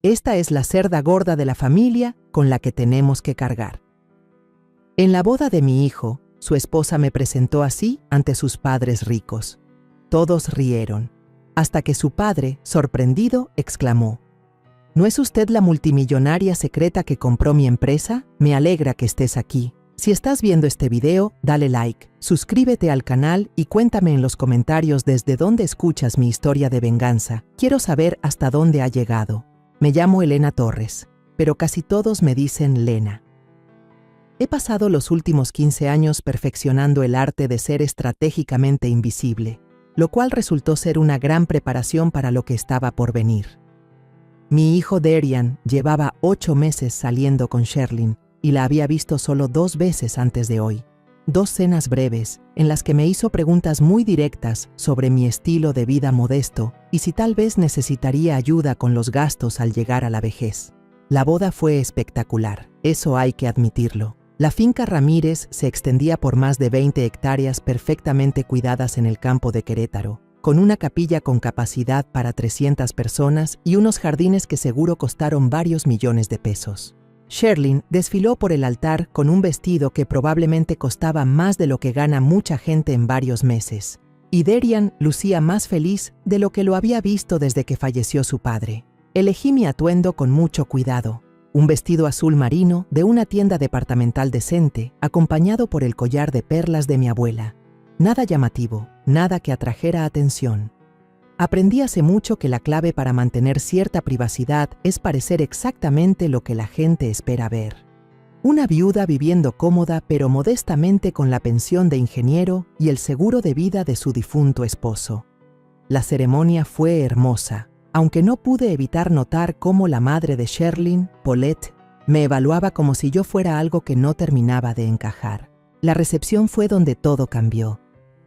Esta es la cerda gorda de la familia con la que tenemos que cargar. En la boda de mi hijo, su esposa me presentó así ante sus padres ricos. Todos rieron, hasta que su padre, sorprendido, exclamó: ¿No es usted la multimillonaria secreta que compró mi empresa? Me alegra que estés aquí. Si estás viendo este video, dale like, suscríbete al canal y cuéntame en los comentarios desde dónde escuchas mi historia de venganza. Quiero saber hasta dónde ha llegado. Me llamo Elena Torres, pero casi todos me dicen Lena. He pasado los últimos 15 años perfeccionando el arte de ser estratégicamente invisible, lo cual resultó ser una gran preparación para lo que estaba por venir. Mi hijo Darian llevaba 8 meses saliendo con Sherlyn y la había visto solo 2 veces antes de hoy. 2 cenas breves en las que me hizo preguntas muy directas sobre mi estilo de vida modesto y si tal vez necesitaría ayuda con los gastos al llegar a la vejez. La boda fue espectacular, eso hay que admitirlo. La finca Ramírez se extendía por más de 20 hectáreas perfectamente cuidadas en el campo de Querétaro, con una capilla con capacidad para 300 personas y unos jardines que seguro costaron varios millones de pesos. Sherlyn desfiló por el altar con un vestido que probablemente costaba más de lo que gana mucha gente en varios meses, y Darian lucía más feliz de lo que lo había visto desde que falleció su padre. Elegí mi atuendo con mucho cuidado. Un vestido azul marino de una tienda departamental decente, acompañado por el collar de perlas de mi abuela. Nada llamativo, nada que atrajera atención. Aprendí hace mucho que la clave para mantener cierta privacidad es parecer exactamente lo que la gente espera ver. Una viuda viviendo cómoda pero modestamente con la pensión de ingeniero y el seguro de vida de su difunto esposo. La ceremonia fue hermosa, aunque no pude evitar notar cómo la madre de Sherlyn, Paulette, me evaluaba como si yo fuera algo que no terminaba de encajar. La recepción fue donde todo cambió.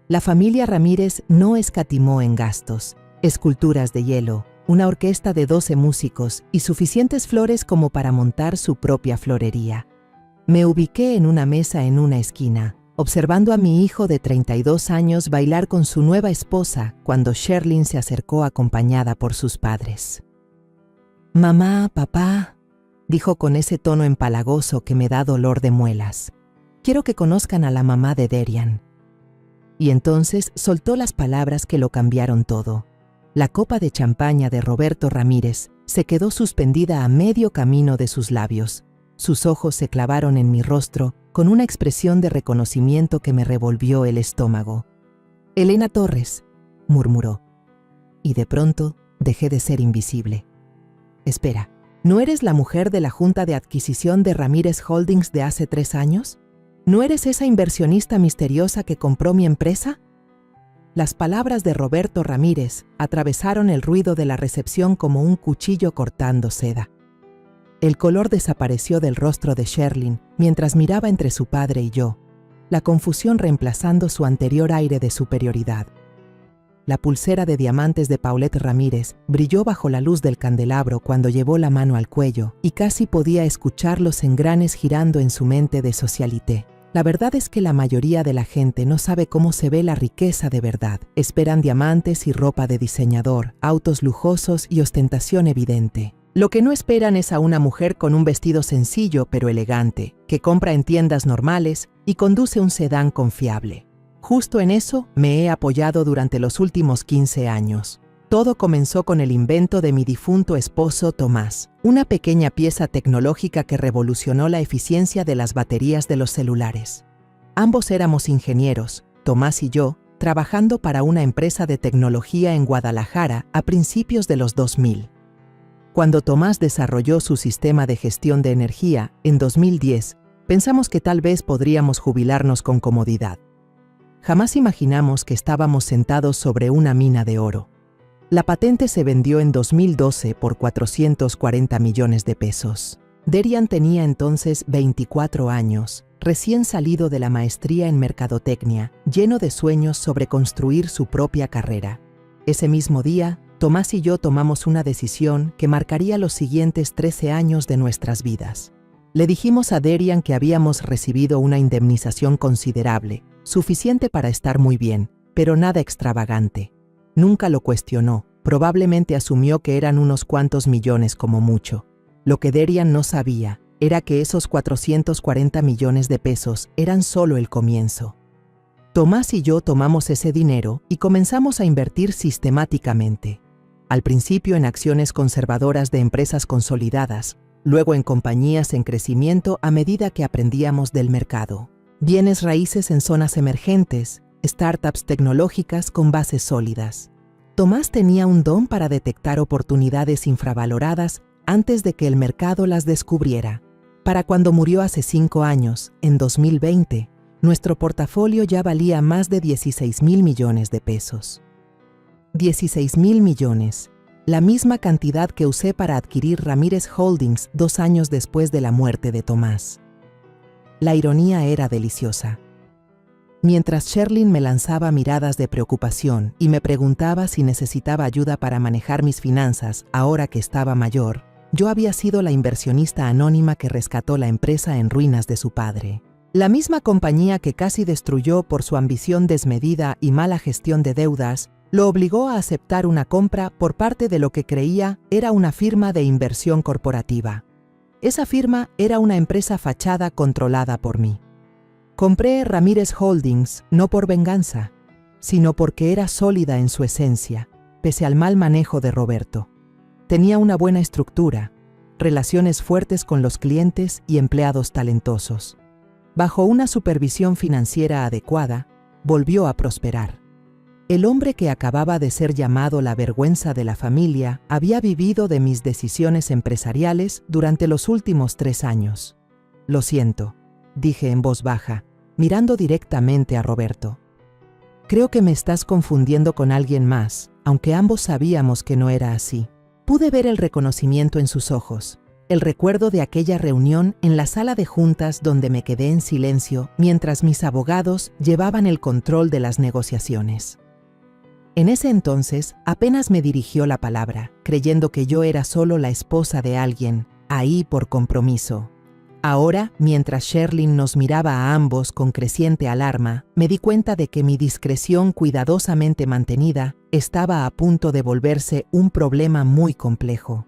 La familia Ramírez no escatimó en gastos, esculturas de hielo, una orquesta de 12 músicos y suficientes flores como para montar su propia florería. Me ubiqué en una mesa en una esquina, observando a mi hijo de 32 años bailar con su nueva esposa cuando Sherlyn se acercó acompañada por sus padres. «Mamá, papá», dijo con ese tono empalagoso que me da dolor de muelas. «Quiero que conozcan a la mamá de Darian». Y entonces soltó las palabras que lo cambiaron todo. La copa de champaña de Roberto Ramírez se quedó suspendida a medio camino de sus labios. Sus ojos se clavaron en mi rostro con una expresión de reconocimiento que me revolvió el estómago. «Elena Torres», murmuró. Y de pronto dejé de ser invisible. «Espera, ¿no eres la mujer de la junta de adquisición de Ramírez Holdings de hace 3 años? ¿No eres esa inversionista misteriosa que compró mi empresa?» Las palabras de Roberto Ramírez atravesaron el ruido de la recepción como un cuchillo cortando seda. El color desapareció del rostro de Sherlyn mientras miraba entre su padre y yo, la confusión reemplazando su anterior aire de superioridad. La pulsera de diamantes de Paulette Ramírez brilló bajo la luz del candelabro cuando llevó la mano al cuello y casi podía escuchar los engranes girando en su mente de socialité. La verdad es que la mayoría de la gente no sabe cómo se ve la riqueza de verdad. Esperan diamantes y ropa de diseñador, autos lujosos y ostentación evidente. Lo que no esperan es a una mujer con un vestido sencillo pero elegante, que compra en tiendas normales y conduce un sedán confiable. Justo en eso me he apoyado durante los últimos 15 años. Todo comenzó con el invento de mi difunto esposo Tomás, una pequeña pieza tecnológica que revolucionó la eficiencia de las baterías de los celulares. Ambos éramos ingenieros, Tomás y yo, trabajando para una empresa de tecnología en Guadalajara a principios de los 2000. Cuando Tomás desarrolló su sistema de gestión de energía en 2010, pensamos que tal vez podríamos jubilarnos con comodidad. Jamás imaginamos que estábamos sentados sobre una mina de oro. La patente se vendió en 2012 por 440 millones de pesos. Darian tenía entonces 24 años, recién salido de la maestría en mercadotecnia, lleno de sueños sobre construir su propia carrera. Ese mismo día, Tomás y yo tomamos una decisión que marcaría los siguientes 13 años de nuestras vidas. Le dijimos a Darian que habíamos recibido una indemnización considerable, suficiente para estar muy bien, pero nada extravagante. Nunca lo cuestionó, Probablemente asumió que eran unos cuantos millones como mucho. Lo que Derian no sabía era que esos 440 millones de pesos eran solo el comienzo. Tomás y yo tomamos ese dinero y comenzamos a invertir sistemáticamente. Al principio en acciones conservadoras de empresas consolidadas, luego en compañías en crecimiento a medida que aprendíamos del mercado. Bienes raíces en zonas emergentes, startups tecnológicas con bases sólidas. Tomás tenía un don para detectar oportunidades infravaloradas antes de que el mercado las descubriera. Para cuando murió hace 5 años, en 2020, nuestro portafolio ya valía más de 16,000 millones de pesos. 16,000 millones, la misma cantidad que usé para adquirir Ramírez Holdings 2 años después de la muerte de Tomás. La ironía era deliciosa. Mientras Sherlyn me lanzaba miradas de preocupación y me preguntaba si necesitaba ayuda para manejar mis finanzas ahora que estaba mayor, yo había sido la inversionista anónima que rescató la empresa en ruinas de su padre. La misma compañía que casi destruyó por su ambición desmedida y mala gestión de deudas, lo obligó a aceptar una compra por parte de lo que creía era una firma de inversión corporativa. Esa firma era una empresa fachada controlada por mí. Compré Ramírez Holdings no por venganza, sino porque era sólida en su esencia, pese al mal manejo de Roberto. Tenía una buena estructura, relaciones fuertes con los clientes y empleados talentosos. Bajo una supervisión financiera adecuada, volvió a prosperar. El hombre que acababa de ser llamado la vergüenza de la familia había vivido de mis decisiones empresariales durante los últimos 3 años. Lo siento, dije en voz baja, mirando directamente a Roberto. Creo que me estás confundiendo con alguien más, aunque ambos sabíamos que no era así. Pude ver el reconocimiento en sus ojos, el recuerdo de aquella reunión en la sala de juntas donde me quedé en silencio mientras mis abogados llevaban el control de las negociaciones. En ese entonces apenas me dirigió la palabra, creyendo que yo era solo la esposa de alguien, ahí por compromiso. Ahora, mientras Sherlyn nos miraba a ambos con creciente alarma, me di cuenta de que mi discreción cuidadosamente mantenida estaba a punto de volverse un problema muy complejo.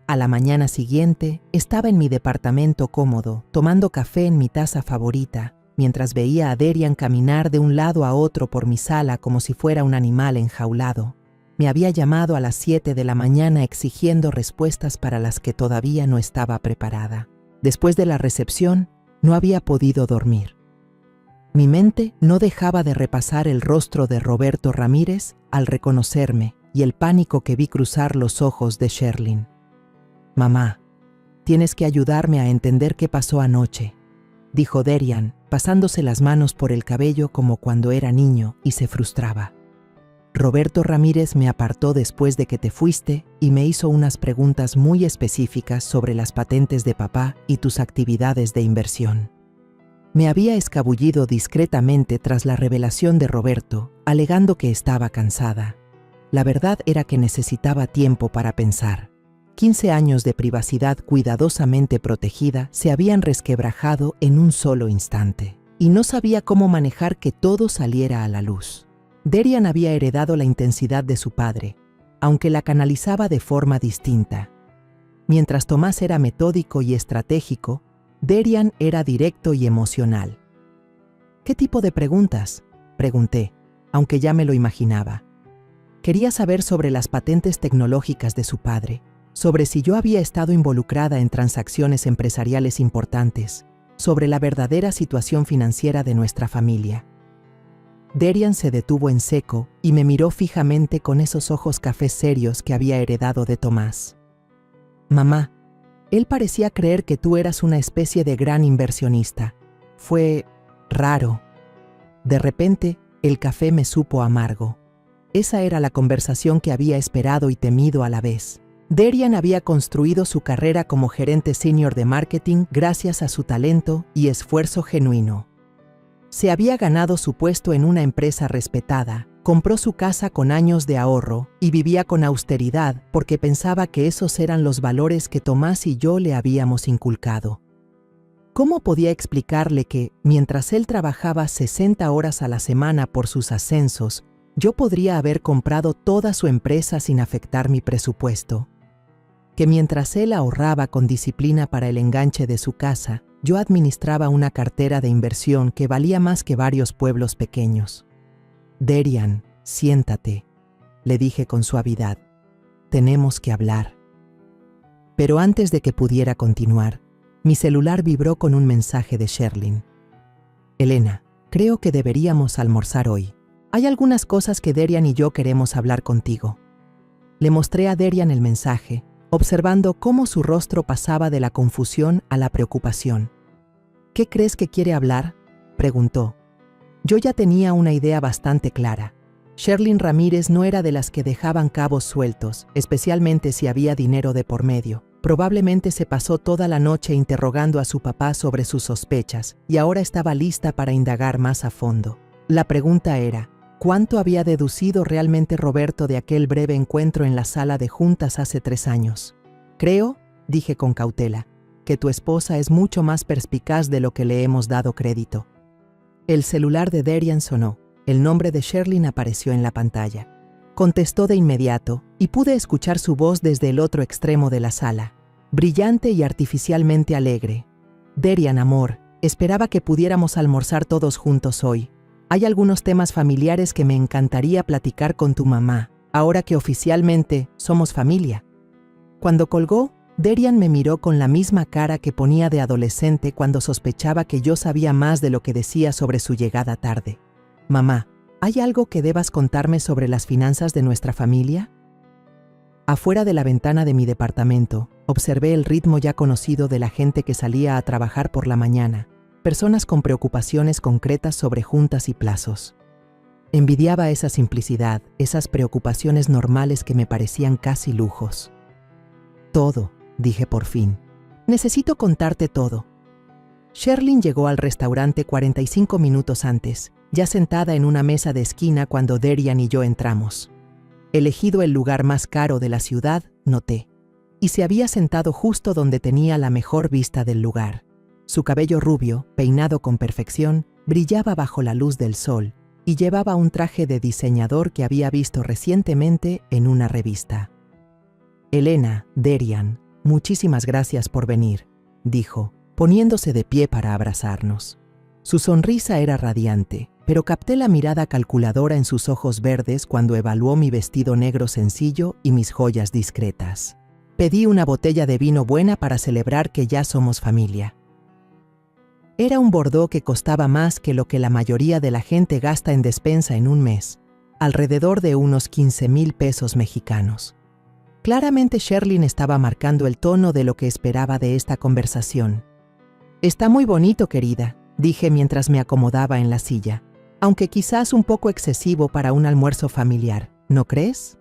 A la mañana siguiente, estaba en mi departamento cómodo, tomando café en mi taza favorita, mientras veía a Derian caminar de un lado a otro por mi sala como si fuera un animal enjaulado. Me había llamado a las 7 de la mañana exigiendo respuestas para las que todavía no estaba preparada. Después de la recepción, no había podido dormir. Mi mente no dejaba de repasar el rostro de Roberto Ramírez al reconocerme y el pánico que vi cruzar los ojos de Sherlyn. «Mamá, tienes que ayudarme a entender qué pasó anoche», dijo Derian, pasándose las manos por el cabello como cuando era niño y se frustraba. Roberto Ramírez me apartó después de que te fuiste y me hizo unas preguntas muy específicas sobre las patentes de papá y tus actividades de inversión. Me había escabullido discretamente tras la revelación de Roberto, alegando que estaba cansada. La verdad era que necesitaba tiempo para pensar. 15 años de privacidad cuidadosamente protegida se habían resquebrajado en un solo instante, y no sabía cómo manejar que todo saliera a la luz. Derian había heredado la intensidad de su padre, aunque la canalizaba de forma distinta. Mientras Tomás era metódico y estratégico, Derian era directo y emocional. ¿Qué tipo de preguntas?, pregunté, aunque ya me lo imaginaba. Quería saber sobre las patentes tecnológicas de su padre, sobre si yo había estado involucrada en transacciones empresariales importantes, sobre la verdadera situación financiera de nuestra familia. Derian se detuvo en seco y me miró fijamente con esos ojos cafés serios que había heredado de Tomás. «Mamá, él parecía creer que tú eras una especie de gran inversionista. Fue raro». De repente, el café me supo amargo. Esa era la conversación que había esperado y temido a la vez. Derian había construido su carrera como gerente senior de marketing gracias a su talento y esfuerzo genuino. Se había ganado su puesto en una empresa respetada, compró su casa con años de ahorro y vivía con austeridad porque pensaba que esos eran los valores que Tomás y yo le habíamos inculcado. ¿Cómo podía explicarle que, mientras él trabajaba 60 horas a la semana por sus ascensos, Yo podría haber comprado toda su empresa sin afectar mi presupuesto. Que mientras él ahorraba con disciplina para el enganche de su casa, yo administraba una cartera de inversión que valía más que varios pueblos pequeños. Derian, siéntate, le dije con suavidad. Tenemos que hablar. Pero antes de que pudiera continuar, mi celular vibró con un mensaje de Sherlyn. Elena, creo que deberíamos almorzar hoy. Hay algunas cosas que Derian y yo queremos hablar contigo. Le mostré a Derian el mensaje, observando cómo su rostro pasaba de la confusión a la preocupación. ¿Qué crees que quiere hablar?, preguntó. Yo ya tenía una idea bastante clara. Sherlyn Ramírez no era de las que dejaban cabos sueltos, especialmente si había dinero de por medio. Probablemente se pasó toda la noche interrogando a su papá sobre sus sospechas y ahora estaba lista para indagar más a fondo. La pregunta era, ¿cuánto había deducido realmente Roberto de aquel breve encuentro en la sala de juntas hace 3 años? Creo, dije con cautela, que tu esposa es mucho más perspicaz de lo que le hemos dado crédito. El celular de Derian sonó. El nombre de Sherlyn apareció en la pantalla. Contestó de inmediato y pude escuchar su voz desde el otro extremo de la sala, brillante y artificialmente alegre. Derian, amor, esperaba que pudiéramos almorzar todos juntos hoy. Hay algunos temas familiares que me encantaría platicar con tu mamá, ahora que oficialmente somos familia. Cuando colgó, Derian me miró con la misma cara que ponía de adolescente cuando sospechaba que yo sabía más de lo que decía sobre su llegada tarde. Mamá, ¿hay algo que debas contarme sobre las finanzas de nuestra familia? Afuera de la ventana de mi departamento, observé el ritmo ya conocido de la gente que salía a trabajar por la mañana, personas con preocupaciones concretas sobre juntas y plazos. Envidiaba esa simplicidad, esas preocupaciones normales que me parecían casi lujos. Todo, dije por fin. Necesito contarte todo. Sherlyn llegó al restaurante 45 minutos antes, ya sentada en una mesa de esquina cuando Derian y yo entramos. Elegido el lugar más caro de la ciudad, noté, y se había sentado justo donde tenía la mejor vista del lugar. Su cabello rubio, peinado con perfección, brillaba bajo la luz del sol y llevaba un traje de diseñador que había visto recientemente en una revista. Elena, Derian, muchísimas gracias por venir, dijo, poniéndose de pie para abrazarnos. Su sonrisa era radiante, pero capté la mirada calculadora en sus ojos verdes cuando evaluó mi vestido negro sencillo y mis joyas discretas. Pedí una botella de vino buena para celebrar que ya somos familia. Era un Bordeaux que costaba más que lo que la mayoría de la gente gasta en despensa en un mes, alrededor de unos 15,000 pesos mexicanos. Claramente Sherlyn estaba marcando el tono de lo que esperaba de esta conversación. Está muy bonito, querida, dije mientras me acomodaba en la silla, aunque quizás un poco excesivo para un almuerzo familiar, ¿no crees?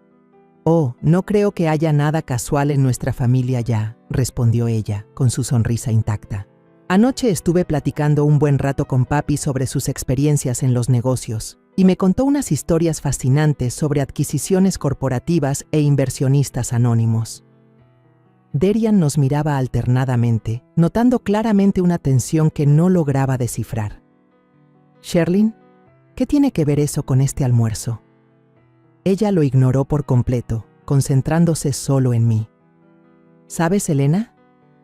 Oh, no creo que haya nada casual en nuestra familia ya, respondió ella, con su sonrisa intacta. Anoche estuve platicando un buen rato con papi sobre sus experiencias en los negocios, y me contó unas historias fascinantes sobre adquisiciones corporativas e inversionistas anónimos. Derian nos miraba alternadamente, notando claramente una tensión que no lograba descifrar. Sherlyn, ¿qué tiene que ver eso con este almuerzo? Ella lo ignoró por completo, concentrándose solo en mí. ¿Sabes, Elena?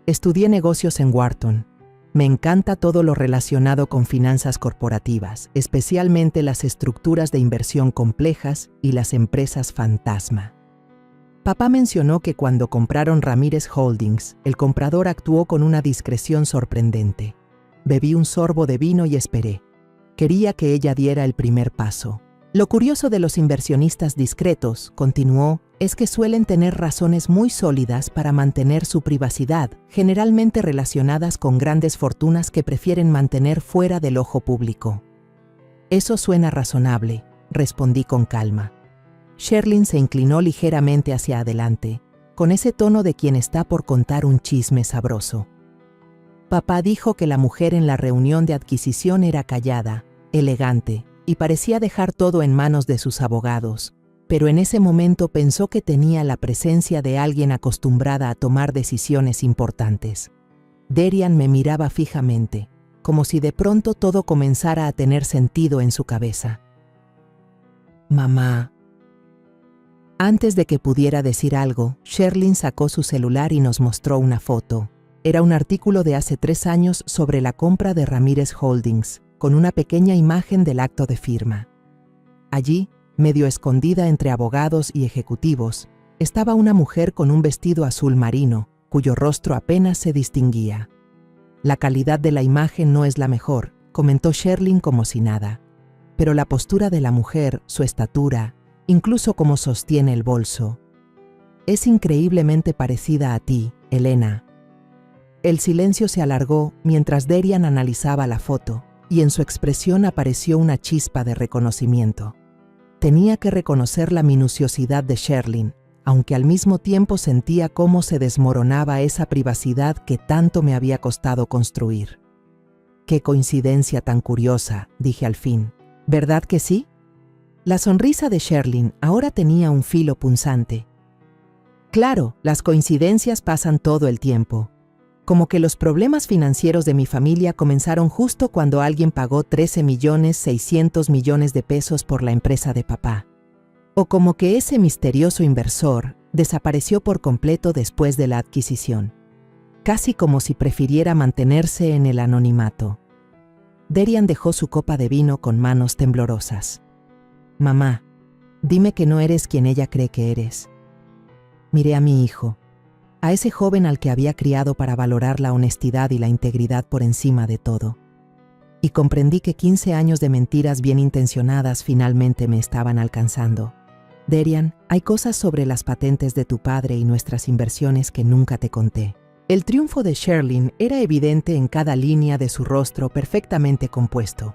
Estudié negocios en Wharton. Me encanta todo lo relacionado con finanzas corporativas, especialmente las estructuras de inversión complejas y las empresas fantasma. Papá mencionó que cuando compraron Ramírez Holdings, el comprador actuó con una discreción sorprendente. Bebí un sorbo de vino y esperé. Quería que ella diera el primer paso. Lo curioso de los inversionistas discretos, continuó, es que suelen tener razones muy sólidas para mantener su privacidad, generalmente relacionadas con grandes fortunas que prefieren mantener fuera del ojo público. Eso suena razonable, respondí con calma. Sherlyn se inclinó ligeramente hacia adelante, con ese tono de quien está por contar un chisme sabroso. Papá dijo que la mujer en la reunión de adquisición era callada, elegante, y parecía dejar todo en manos de sus abogados, pero en ese momento pensó que tenía la presencia de alguien acostumbrada a tomar decisiones importantes. Derian me miraba fijamente, como si de pronto todo comenzara a tener sentido en su cabeza. Mamá. Antes de que pudiera decir algo, Sherlyn sacó su celular y nos mostró una foto. Era un artículo de hace 3 años sobre la compra de Ramírez Holdings, con una pequeña imagen del acto de firma. Allí, medio escondida entre abogados y ejecutivos, estaba una mujer con un vestido azul marino, cuyo rostro apenas se distinguía. La calidad de la imagen no es la mejor, comentó Sherlyn como si nada. Pero la postura de la mujer, su estatura, incluso cómo sostiene el bolso, es increíblemente parecida a ti, Elena. El silencio se alargó mientras Derian analizaba la foto, y en su expresión apareció una chispa de reconocimiento. Tenía que reconocer la minuciosidad de Sherlyn, aunque al mismo tiempo sentía cómo se desmoronaba esa privacidad que tanto me había costado construir. «Qué coincidencia tan curiosa», dije al fin. «¿Verdad que sí?» La sonrisa de Sherlyn ahora tenía un filo punzante. «Claro, las coincidencias pasan todo el tiempo. Como que los problemas financieros de mi familia comenzaron justo cuando alguien pagó 13.600.000.000 de pesos por la empresa de papá. O como que ese misterioso inversor desapareció por completo después de la adquisición. Casi como si prefiriera mantenerse en el anonimato». Derian dejó su copa de vino con manos temblorosas. «Mamá, dime que no eres quien ella cree que eres». Miré a mi hijo, a ese joven al que había criado para valorar la honestidad y la integridad por encima de todo. Y comprendí que 15 años de mentiras bien intencionadas finalmente me estaban alcanzando. «Derian, hay cosas sobre las patentes de tu padre y nuestras inversiones que nunca te conté». El triunfo de Sherlyn era evidente en cada línea de su rostro perfectamente compuesto.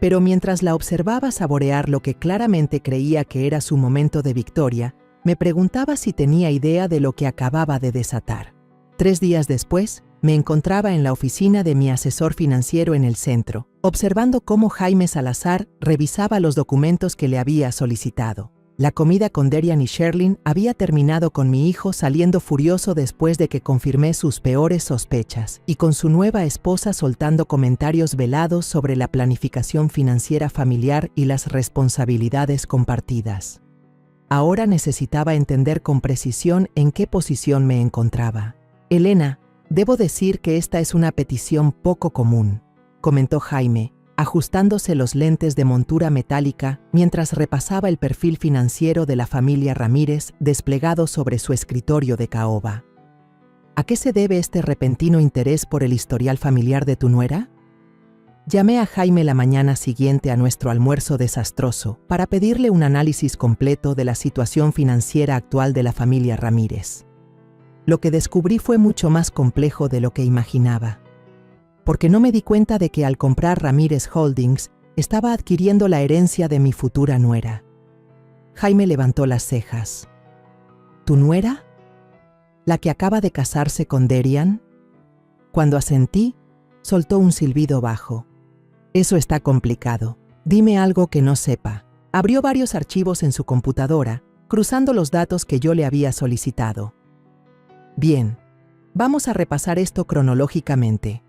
Pero mientras la observaba saborear lo que claramente creía que era su momento de victoria, me preguntaba si tenía idea de lo que acababa de desatar. 3 días después, me encontraba en la oficina de mi asesor financiero en el centro, observando cómo Jaime Salazar revisaba los documentos que le había solicitado. La comida con Derian y Sherlyn había terminado con mi hijo saliendo furioso después de que confirmé sus peores sospechas, y con su nueva esposa soltando comentarios velados sobre la planificación financiera familiar y las responsabilidades compartidas. Ahora necesitaba entender con precisión en qué posición me encontraba. «Elena, debo decir que esta es una petición poco común», comentó Jaime, ajustándose los lentes de montura metálica mientras repasaba el perfil financiero de la familia Ramírez desplegado sobre su escritorio de caoba. «¿A qué se debe este repentino interés por el historial familiar de tu nuera?» Llamé a Jaime la mañana siguiente a nuestro almuerzo desastroso para pedirle un análisis completo de la situación financiera actual de la familia Ramírez. Lo que descubrí fue mucho más complejo de lo que imaginaba, porque no me di cuenta de que al comprar Ramírez Holdings estaba adquiriendo la herencia de mi futura nuera. Jaime levantó las cejas. «¿Tu nuera? ¿La que acaba de casarse con Derian?» Cuando asentí, soltó un silbido bajo. «Eso está complicado. Dime algo que no sepa». Abrió varios archivos en su computadora, cruzando los datos que yo le había solicitado. «Bien, vamos a repasar esto cronológicamente.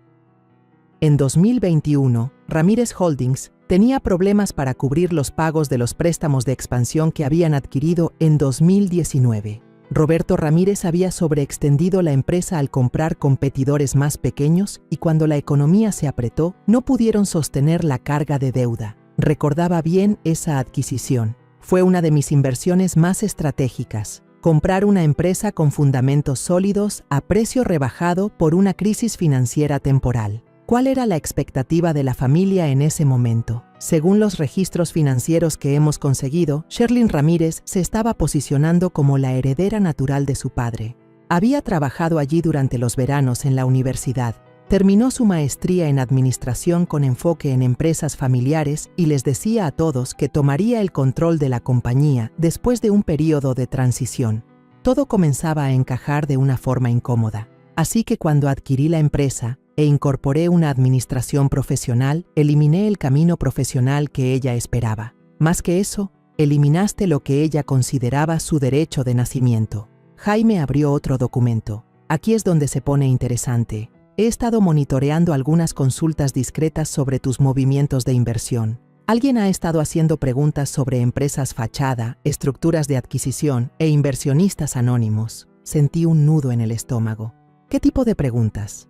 En 2021, Ramírez Holdings tenía problemas para cubrir los pagos de los préstamos de expansión que habían adquirido en 2019. Roberto Ramírez había sobreextendido la empresa al comprar competidores más pequeños y cuando la economía se apretó, no pudieron sostener la carga de deuda. Recordaba bien esa adquisición. Fue una de mis inversiones más estratégicas. Comprar una empresa con fundamentos sólidos a precio rebajado por una crisis financiera temporal. ¿Cuál era la expectativa de la familia en ese momento? Según los registros financieros que hemos conseguido, Sherlyn Ramírez se estaba posicionando como la heredera natural de su padre. Había trabajado allí durante los veranos en la universidad. Terminó su maestría en administración con enfoque en empresas familiares y les decía a todos que tomaría el control de la compañía después de un periodo de transición. Todo comenzaba a encajar de una forma incómoda. Así que cuando adquirí la empresa e incorporé una administración profesional, eliminé el camino profesional que ella esperaba. Más que eso, eliminaste lo que ella consideraba su derecho de nacimiento. Jaime abrió otro documento. Aquí es donde se pone interesante. He estado monitoreando algunas consultas discretas sobre tus movimientos de inversión. Alguien ha estado haciendo preguntas sobre empresas fachada, estructuras de adquisición e inversionistas anónimos. Sentí un nudo en el estómago. ¿Qué tipo de preguntas?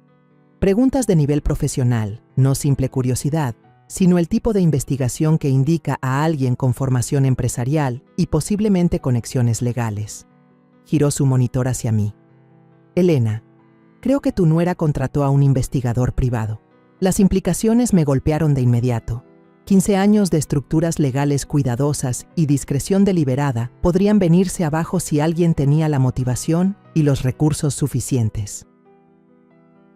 Preguntas de nivel profesional, no simple curiosidad, sino el tipo de investigación que indica a alguien con formación empresarial y posiblemente conexiones legales. Giró su monitor hacia mí. Elena, creo que tu nuera contrató a un investigador privado. Las implicaciones me golpearon de inmediato. 15 años de estructuras legales cuidadosas y discreción deliberada podrían venirse abajo si alguien tenía la motivación y los recursos suficientes.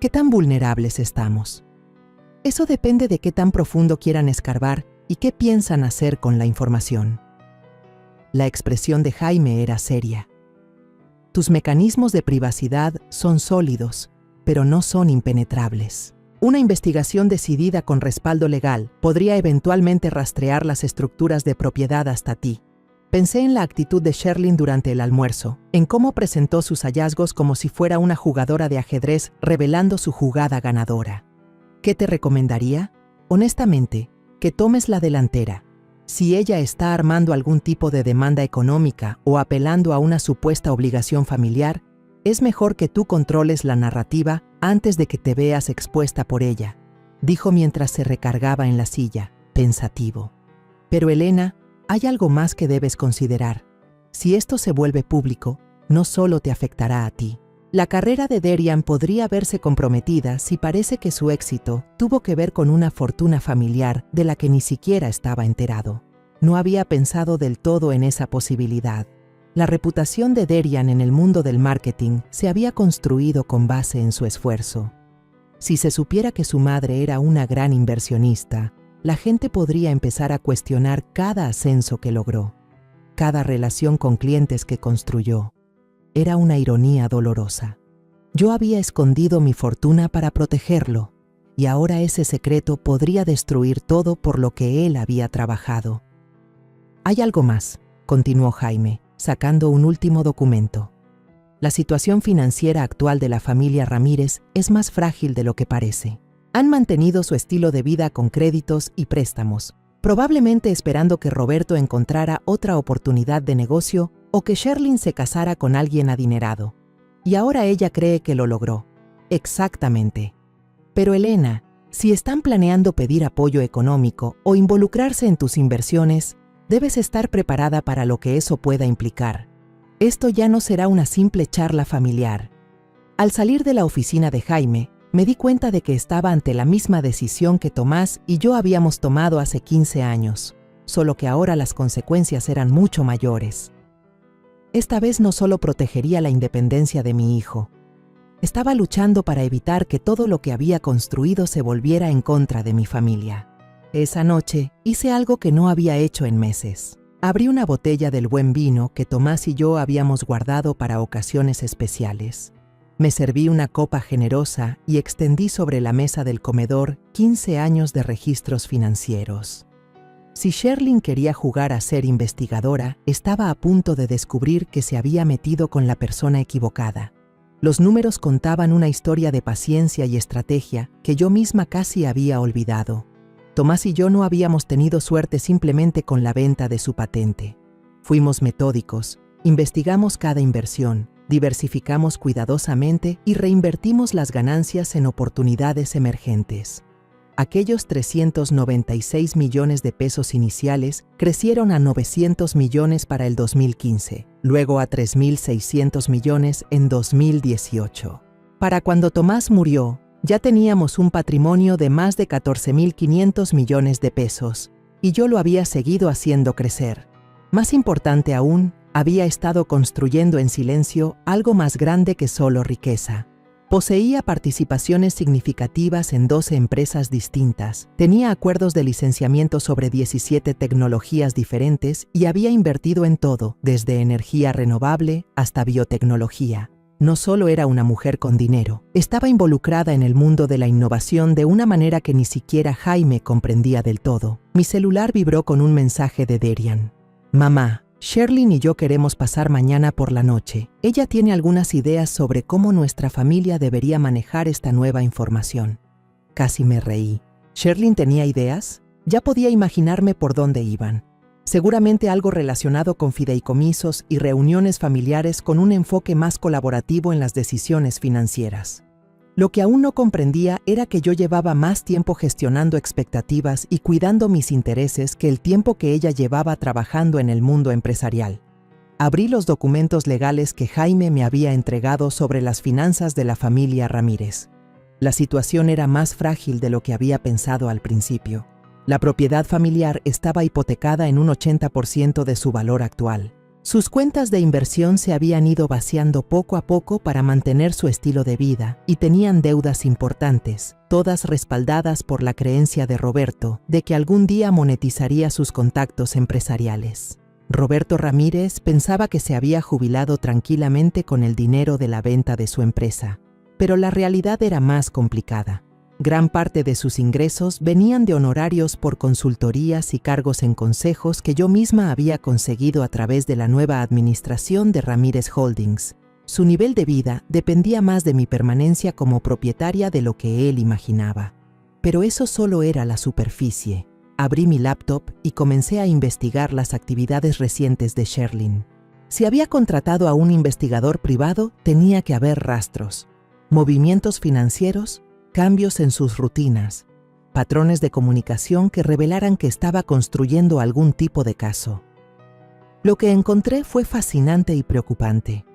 ¿Qué tan vulnerables estamos? Eso depende de qué tan profundo quieran escarbar y qué piensan hacer con la información. La expresión de Jaime era seria. Tus mecanismos de privacidad son sólidos, pero no son impenetrables. Una investigación decidida con respaldo legal podría eventualmente rastrear las estructuras de propiedad hasta ti. Pensé en la actitud de Sherlyn durante el almuerzo, en cómo presentó sus hallazgos como si fuera una jugadora de ajedrez revelando su jugada ganadora. ¿Qué te recomendaría? Honestamente, que tomes la delantera. Si ella está armando algún tipo de demanda económica o apelando a una supuesta obligación familiar, es mejor que tú controles la narrativa antes de que te veas expuesta por ella, dijo mientras se recargaba en la silla, pensativo. Pero Elena, hay algo más que debes considerar. Si esto se vuelve público, no solo te afectará a ti. La carrera de Derian podría verse comprometida si parece que su éxito tuvo que ver con una fortuna familiar de la que ni siquiera estaba enterado. No había pensado del todo en esa posibilidad. La reputación de Derian en el mundo del marketing se había construido con base en su esfuerzo. Si se supiera que su madre era una gran inversionista, la gente podría empezar a cuestionar cada ascenso que logró, cada relación con clientes que construyó. Era una ironía dolorosa. Yo había escondido mi fortuna para protegerlo, y ahora ese secreto podría destruir todo por lo que él había trabajado. Hay algo más, continuó Jaime, sacando un último documento. La situación financiera actual de la familia Ramírez es más frágil de lo que parece. Han mantenido su estilo de vida con créditos y préstamos, probablemente esperando que Roberto encontrara otra oportunidad de negocio o que Sherlyn se casara con alguien adinerado. Y ahora ella cree que lo logró. Exactamente. Pero Elena, si están planeando pedir apoyo económico o involucrarse en tus inversiones, debes estar preparada para lo que eso pueda implicar. Esto ya no será una simple charla familiar. Al salir de la oficina de Jaime, me di cuenta de que estaba ante la misma decisión que Tomás y yo habíamos tomado hace 15 años, solo que ahora las consecuencias eran mucho mayores. Esta vez no solo protegería la independencia de mi hijo. Estaba luchando para evitar que todo lo que había construido se volviera en contra de mi familia. Esa noche hice algo que no había hecho en meses. Abrí una botella del buen vino que Tomás y yo habíamos guardado para ocasiones especiales. Me serví una copa generosa y extendí sobre la mesa del comedor 15 años de registros financieros. Si Sherlyn quería jugar a ser investigadora, estaba a punto de descubrir que se había metido con la persona equivocada. Los números contaban una historia de paciencia y estrategia que yo misma casi había olvidado. Tomás y yo no habíamos tenido suerte simplemente con la venta de su patente. Fuimos metódicos, investigamos cada inversión, diversificamos cuidadosamente y reinvertimos las ganancias en oportunidades emergentes. Aquellos 396 millones de pesos iniciales crecieron a 900 millones para el 2015, luego a 3.600 millones en 2018. Para cuando Tomás murió, ya teníamos un patrimonio de más de 14.500 millones de pesos, y yo lo había seguido haciendo crecer. Más importante aún, había estado construyendo en silencio algo más grande que solo riqueza. Poseía participaciones significativas en 12 empresas distintas, tenía acuerdos de licenciamiento sobre 17 tecnologías diferentes y había invertido en todo, desde energía renovable hasta biotecnología. No solo era una mujer con dinero, estaba involucrada en el mundo de la innovación de una manera que ni siquiera Jaime comprendía del todo. Mi celular vibró con un mensaje de Derian. Mamá, Sherlyn y yo queremos pasar mañana por la noche. Ella tiene algunas ideas sobre cómo nuestra familia debería manejar esta nueva información. Casi me reí. ¿Sherlyn tenía ideas? Ya podía imaginarme por dónde iban. Seguramente algo relacionado con fideicomisos y reuniones familiares con un enfoque más colaborativo en las decisiones financieras. Lo que aún no comprendía era que yo llevaba más tiempo gestionando expectativas y cuidando mis intereses que el tiempo que ella llevaba trabajando en el mundo empresarial. Abrí los documentos legales que Jaime me había entregado sobre las finanzas de la familia Ramírez. La situación era más frágil de lo que había pensado al principio. La propiedad familiar estaba hipotecada en un 80% de su valor actual. Sus cuentas de inversión se habían ido vaciando poco a poco para mantener su estilo de vida y tenían deudas importantes, todas respaldadas por la creencia de Roberto de que algún día monetizaría sus contactos empresariales. Roberto Ramírez pensaba que se había jubilado tranquilamente con el dinero de la venta de su empresa, pero la realidad era más complicada. Gran parte de sus ingresos venían de honorarios por consultorías y cargos en consejos que yo misma había conseguido a través de la nueva administración de Ramírez Holdings. Su nivel de vida dependía más de mi permanencia como propietaria de lo que él imaginaba. Pero eso solo era la superficie. Abrí mi laptop y comencé a investigar las actividades recientes de Sherlyn. Si había contratado a un investigador privado, tenía que haber rastros, movimientos financieros, cambios en sus rutinas, patrones de comunicación que revelaran que estaba construyendo algún tipo de caso. Lo que encontré fue fascinante y preocupante.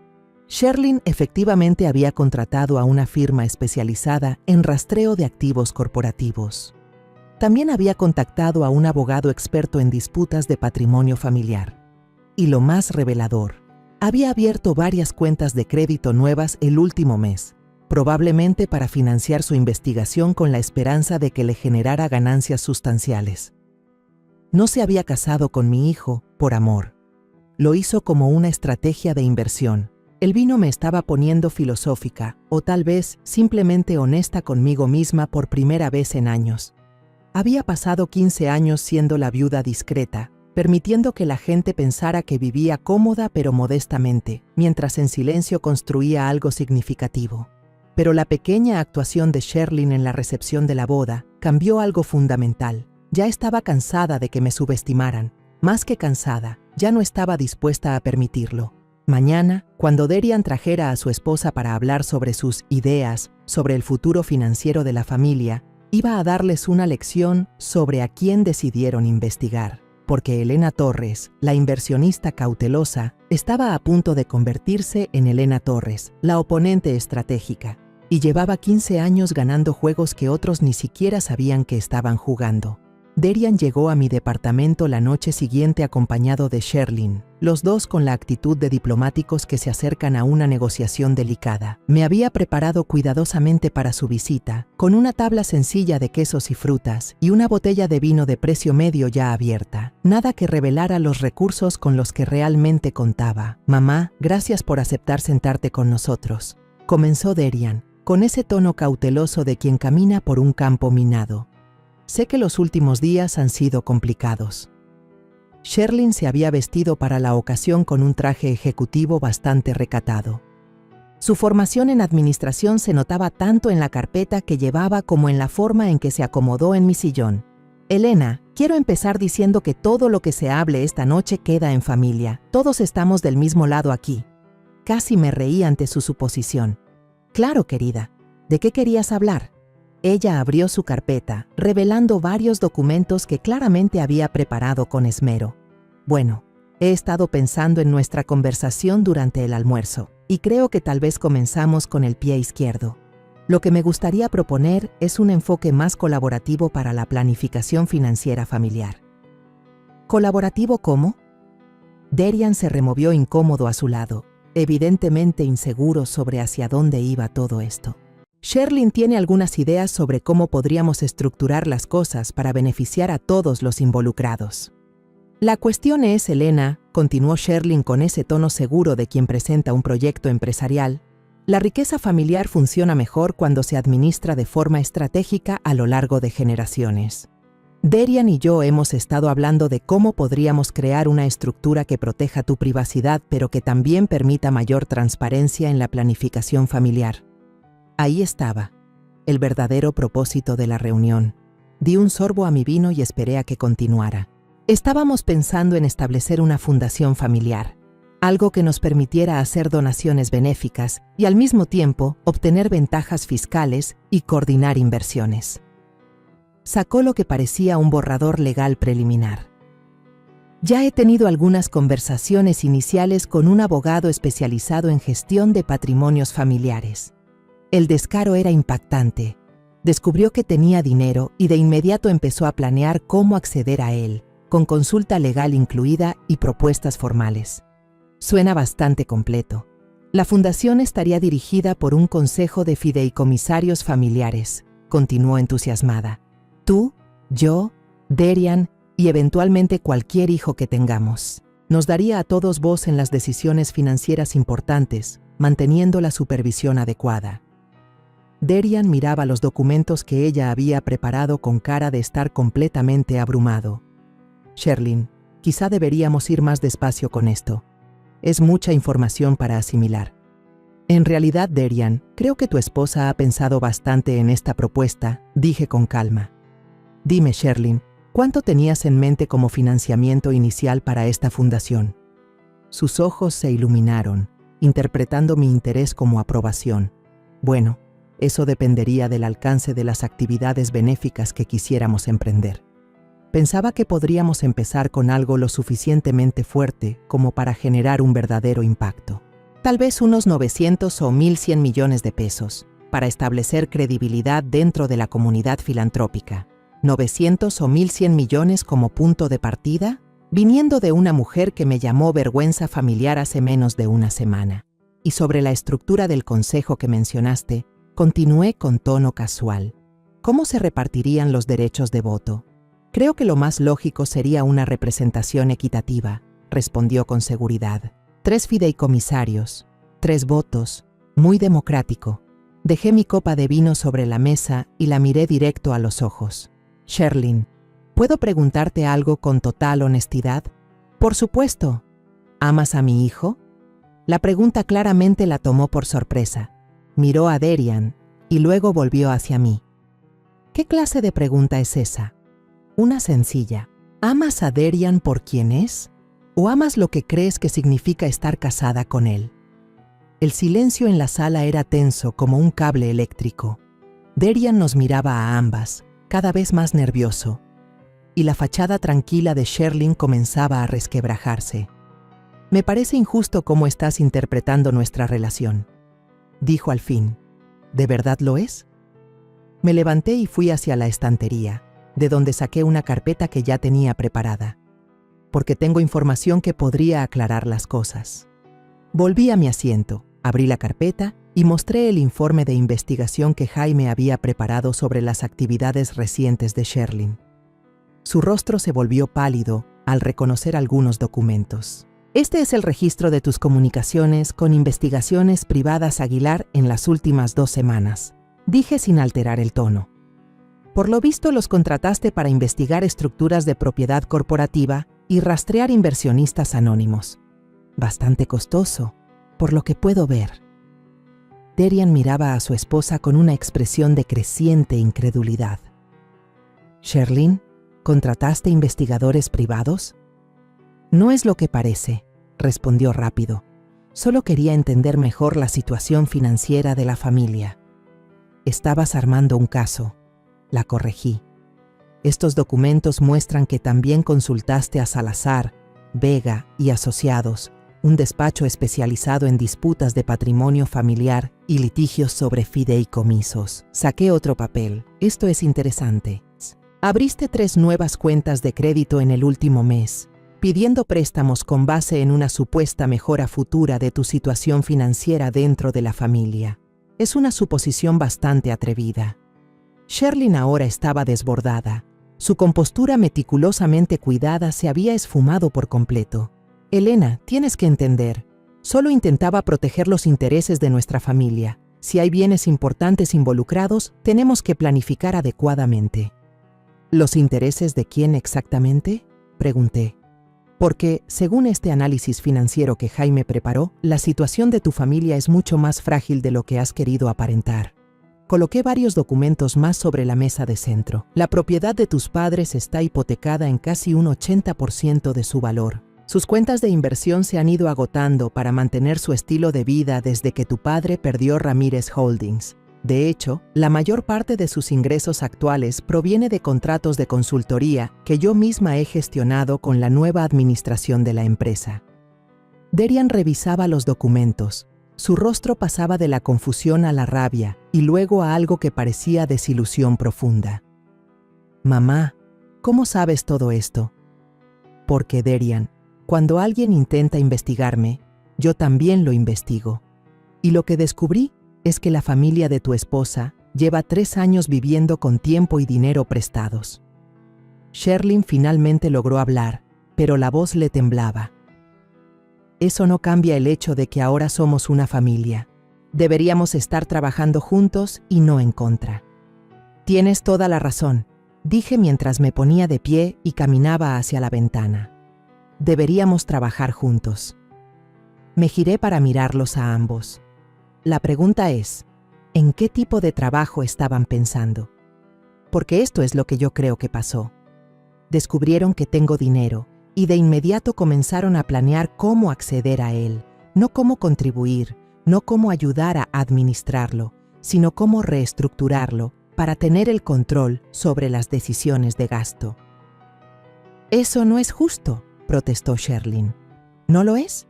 Sherlyn efectivamente había contratado a una firma especializada en rastreo de activos corporativos. También había contactado a un abogado experto en disputas de patrimonio familiar. Y lo más revelador, había abierto varias cuentas de crédito nuevas el último mes, probablemente para financiar su investigación con la esperanza de que le generara ganancias sustanciales. No se había casado con mi hijo por amor. Lo hizo como una estrategia de inversión. El vino me estaba poniendo filosófica, o tal vez simplemente honesta conmigo misma por primera vez en años. Había pasado 15 años siendo la viuda discreta, permitiendo que la gente pensara que vivía cómoda pero modestamente, mientras en silencio construía algo significativo. Pero la pequeña actuación de Sherlyn en la recepción de la boda cambió algo fundamental. Ya estaba cansada de que me subestimaran. Más que cansada, ya no estaba dispuesta a permitirlo. Mañana, cuando Derian trajera a su esposa para hablar sobre sus ideas, sobre el futuro financiero de la familia, iba a darles una lección sobre a quién decidieron investigar, porque Elena Torres, la inversionista cautelosa, estaba a punto de convertirse en Elena Torres, la oponente estratégica, y llevaba 15 años ganando juegos que otros ni siquiera sabían que estaban jugando. Derian llegó a mi departamento la noche siguiente acompañado de Sherlyn, los dos con la actitud de diplomáticos que se acercan a una negociación delicada. Me había preparado cuidadosamente para su visita, con una tabla sencilla de quesos y frutas y una botella de vino de precio medio ya abierta. Nada que revelara los recursos con los que realmente contaba. «Mamá, gracias por aceptar sentarte con nosotros», comenzó Derian, con ese tono cauteloso de quien camina por un campo minado. «Sé que los últimos días han sido complicados». Sherlyn se había vestido para la ocasión con un traje ejecutivo bastante recatado. Su formación en administración se notaba tanto en la carpeta que llevaba como en la forma en que se acomodó en mi sillón. «Elena, quiero empezar diciendo que todo lo que se hable esta noche queda en familia. Todos estamos del mismo lado aquí». Casi me reí ante su suposición. «Claro, querida. ¿De qué querías hablar?» Ella abrió su carpeta, revelando varios documentos que claramente había preparado con esmero. «Bueno, he estado pensando en nuestra conversación durante el almuerzo, y creo que tal vez comenzamos con el pie izquierdo. Lo que me gustaría proponer es un enfoque más colaborativo para la planificación financiera familiar». «¿Colaborativo cómo?». Derian se removió incómodo a su lado, evidentemente inseguro sobre hacia dónde iba todo esto. «Sherlyn tiene algunas ideas sobre cómo podríamos estructurar las cosas para beneficiar a todos los involucrados. La cuestión es, Elena», continuó Sherlyn con ese tono seguro de quien presenta un proyecto empresarial, «la riqueza familiar funciona mejor cuando se administra de forma estratégica a lo largo de generaciones. Derian y yo hemos estado hablando de cómo podríamos crear una estructura que proteja tu privacidad, pero que también permita mayor transparencia en la planificación familiar». Ahí estaba, el verdadero propósito de la reunión. Di un sorbo a mi vino y esperé a que continuara. Estábamos pensando en establecer una fundación familiar, algo que nos permitiera hacer donaciones benéficas y al mismo tiempo obtener ventajas fiscales y coordinar inversiones. Sacó lo que parecía un borrador legal preliminar. Ya he tenido algunas conversaciones iniciales con un abogado especializado en gestión de patrimonios familiares. El descaro era impactante. Descubrió que tenía dinero y de inmediato empezó a planear cómo acceder a él, con consulta legal incluida y propuestas formales. Suena bastante completo. La fundación estaría dirigida por un consejo de fideicomisarios familiares, continuó entusiasmada. Tú, yo, Derian y eventualmente cualquier hijo que tengamos. Nos daría a todos voz en las decisiones financieras importantes, manteniendo la supervisión adecuada. Derian miraba los documentos que ella había preparado con cara de estar completamente abrumado. Sherlyn, quizá deberíamos ir más despacio con esto. Es mucha información para asimilar. En realidad, Derian, creo que tu esposa ha pensado bastante en esta propuesta, dije con calma. Dime, Sherlyn, ¿cuánto tenías en mente como financiamiento inicial para esta fundación? Sus ojos se iluminaron, interpretando mi interés como aprobación. Bueno, eso dependería del alcance de las actividades benéficas que quisiéramos emprender. Pensaba que podríamos empezar con algo lo suficientemente fuerte como para generar un verdadero impacto. Tal vez unos 900 o 1.100 millones de pesos, para establecer credibilidad dentro de la comunidad filantrópica. 900 o 1.100 millones como punto de partida, viniendo de una mujer que me llamó vergüenza familiar hace menos de una semana. Y sobre la estructura del consejo que mencionaste, continué con tono casual. ¿Cómo se repartirían los derechos de voto? Creo que lo más lógico sería una representación equitativa, respondió con seguridad. 3 fideicomisarios, 3 votos, muy democrático. Dejé mi copa de vino sobre la mesa y la miré directo a los ojos. Sherlyn, ¿puedo preguntarte algo con total honestidad? Por supuesto. ¿Amas a mi hijo? La pregunta claramente la tomó por sorpresa. Miró a Derian y luego volvió hacia mí. ¿Qué clase de pregunta es esa? Una sencilla. ¿Amas a Derian por quien es? ¿O amas lo que crees que significa estar casada con él? El silencio en la sala era tenso como un cable eléctrico. Derian nos miraba a ambas, cada vez más nervioso, y la fachada tranquila de Sherlyn comenzaba a resquebrajarse. Me parece injusto cómo estás interpretando nuestra relación, dijo al fin. ¿De verdad lo es? Me levanté y fui hacia la estantería, de donde saqué una carpeta que ya tenía preparada, porque tengo información que podría aclarar las cosas. Volví a mi asiento, abrí la carpeta y mostré el informe de investigación que Jaime había preparado sobre las actividades recientes de Sherlyn. Su rostro se volvió pálido al reconocer algunos documentos. Este es el registro de tus comunicaciones con investigaciones privadas Aguilar en las últimas 2 semanas, dije sin alterar el tono. Por lo visto los contrataste para investigar estructuras de propiedad corporativa y rastrear inversionistas anónimos. Bastante costoso, por lo que puedo ver. Derian miraba a su esposa con una expresión de creciente incredulidad. Sherlyn, ¿contrataste investigadores privados? No es lo que parece, respondió rápido. Solo quería entender mejor la situación financiera de la familia. Estabas armando un caso. La corregí. Estos documentos muestran que también consultaste a Salazar, Vega y Asociados, un despacho especializado en disputas de patrimonio familiar y litigios sobre fideicomisos. Saqué otro papel. Esto es interesante. Abriste 3 nuevas cuentas de crédito en el último mes, pidiendo préstamos con base en una supuesta mejora futura de tu situación financiera dentro de la familia. Es una suposición bastante atrevida. Sherlyn ahora estaba desbordada. Su compostura meticulosamente cuidada se había esfumado por completo. Elena, tienes que entender. Solo intentaba proteger los intereses de nuestra familia. Si hay bienes importantes involucrados, tenemos que planificar adecuadamente. ¿Los intereses de quién exactamente?, pregunté. Porque, según este análisis financiero que Jaime preparó, la situación de tu familia es mucho más frágil de lo que has querido aparentar. Coloqué varios documentos más sobre la mesa de centro. La propiedad de tus padres está hipotecada en casi un 80% de su valor. Sus cuentas de inversión se han ido agotando para mantener su estilo de vida desde que tu padre perdió Ramírez Holdings. De hecho, la mayor parte de sus ingresos actuales proviene de contratos de consultoría que yo misma he gestionado con la nueva administración de la empresa. Derian revisaba los documentos. Su rostro pasaba de la confusión a la rabia y luego a algo que parecía desilusión profunda. Mamá, ¿cómo sabes todo esto? Porque, Derian, cuando alguien intenta investigarme, yo también lo investigo. Y lo que descubrí es que la familia de tu esposa lleva 3 años viviendo con tiempo y dinero prestados. Sherlyn finalmente logró hablar, pero la voz le temblaba. Eso no cambia el hecho de que ahora somos una familia. Deberíamos estar trabajando juntos y no en contra. Tienes toda la razón, dije mientras me ponía de pie y caminaba hacia la ventana. Deberíamos trabajar juntos. Me giré para mirarlos a ambos. La pregunta es, ¿en qué tipo de trabajo estaban pensando? Porque esto es lo que yo creo que pasó. Descubrieron que tengo dinero y de inmediato comenzaron a planear cómo acceder a él, no cómo contribuir, no cómo ayudar a administrarlo, sino cómo reestructurarlo para tener el control sobre las decisiones de gasto. Eso no es justo, protestó Sherlyn. ¿No lo es?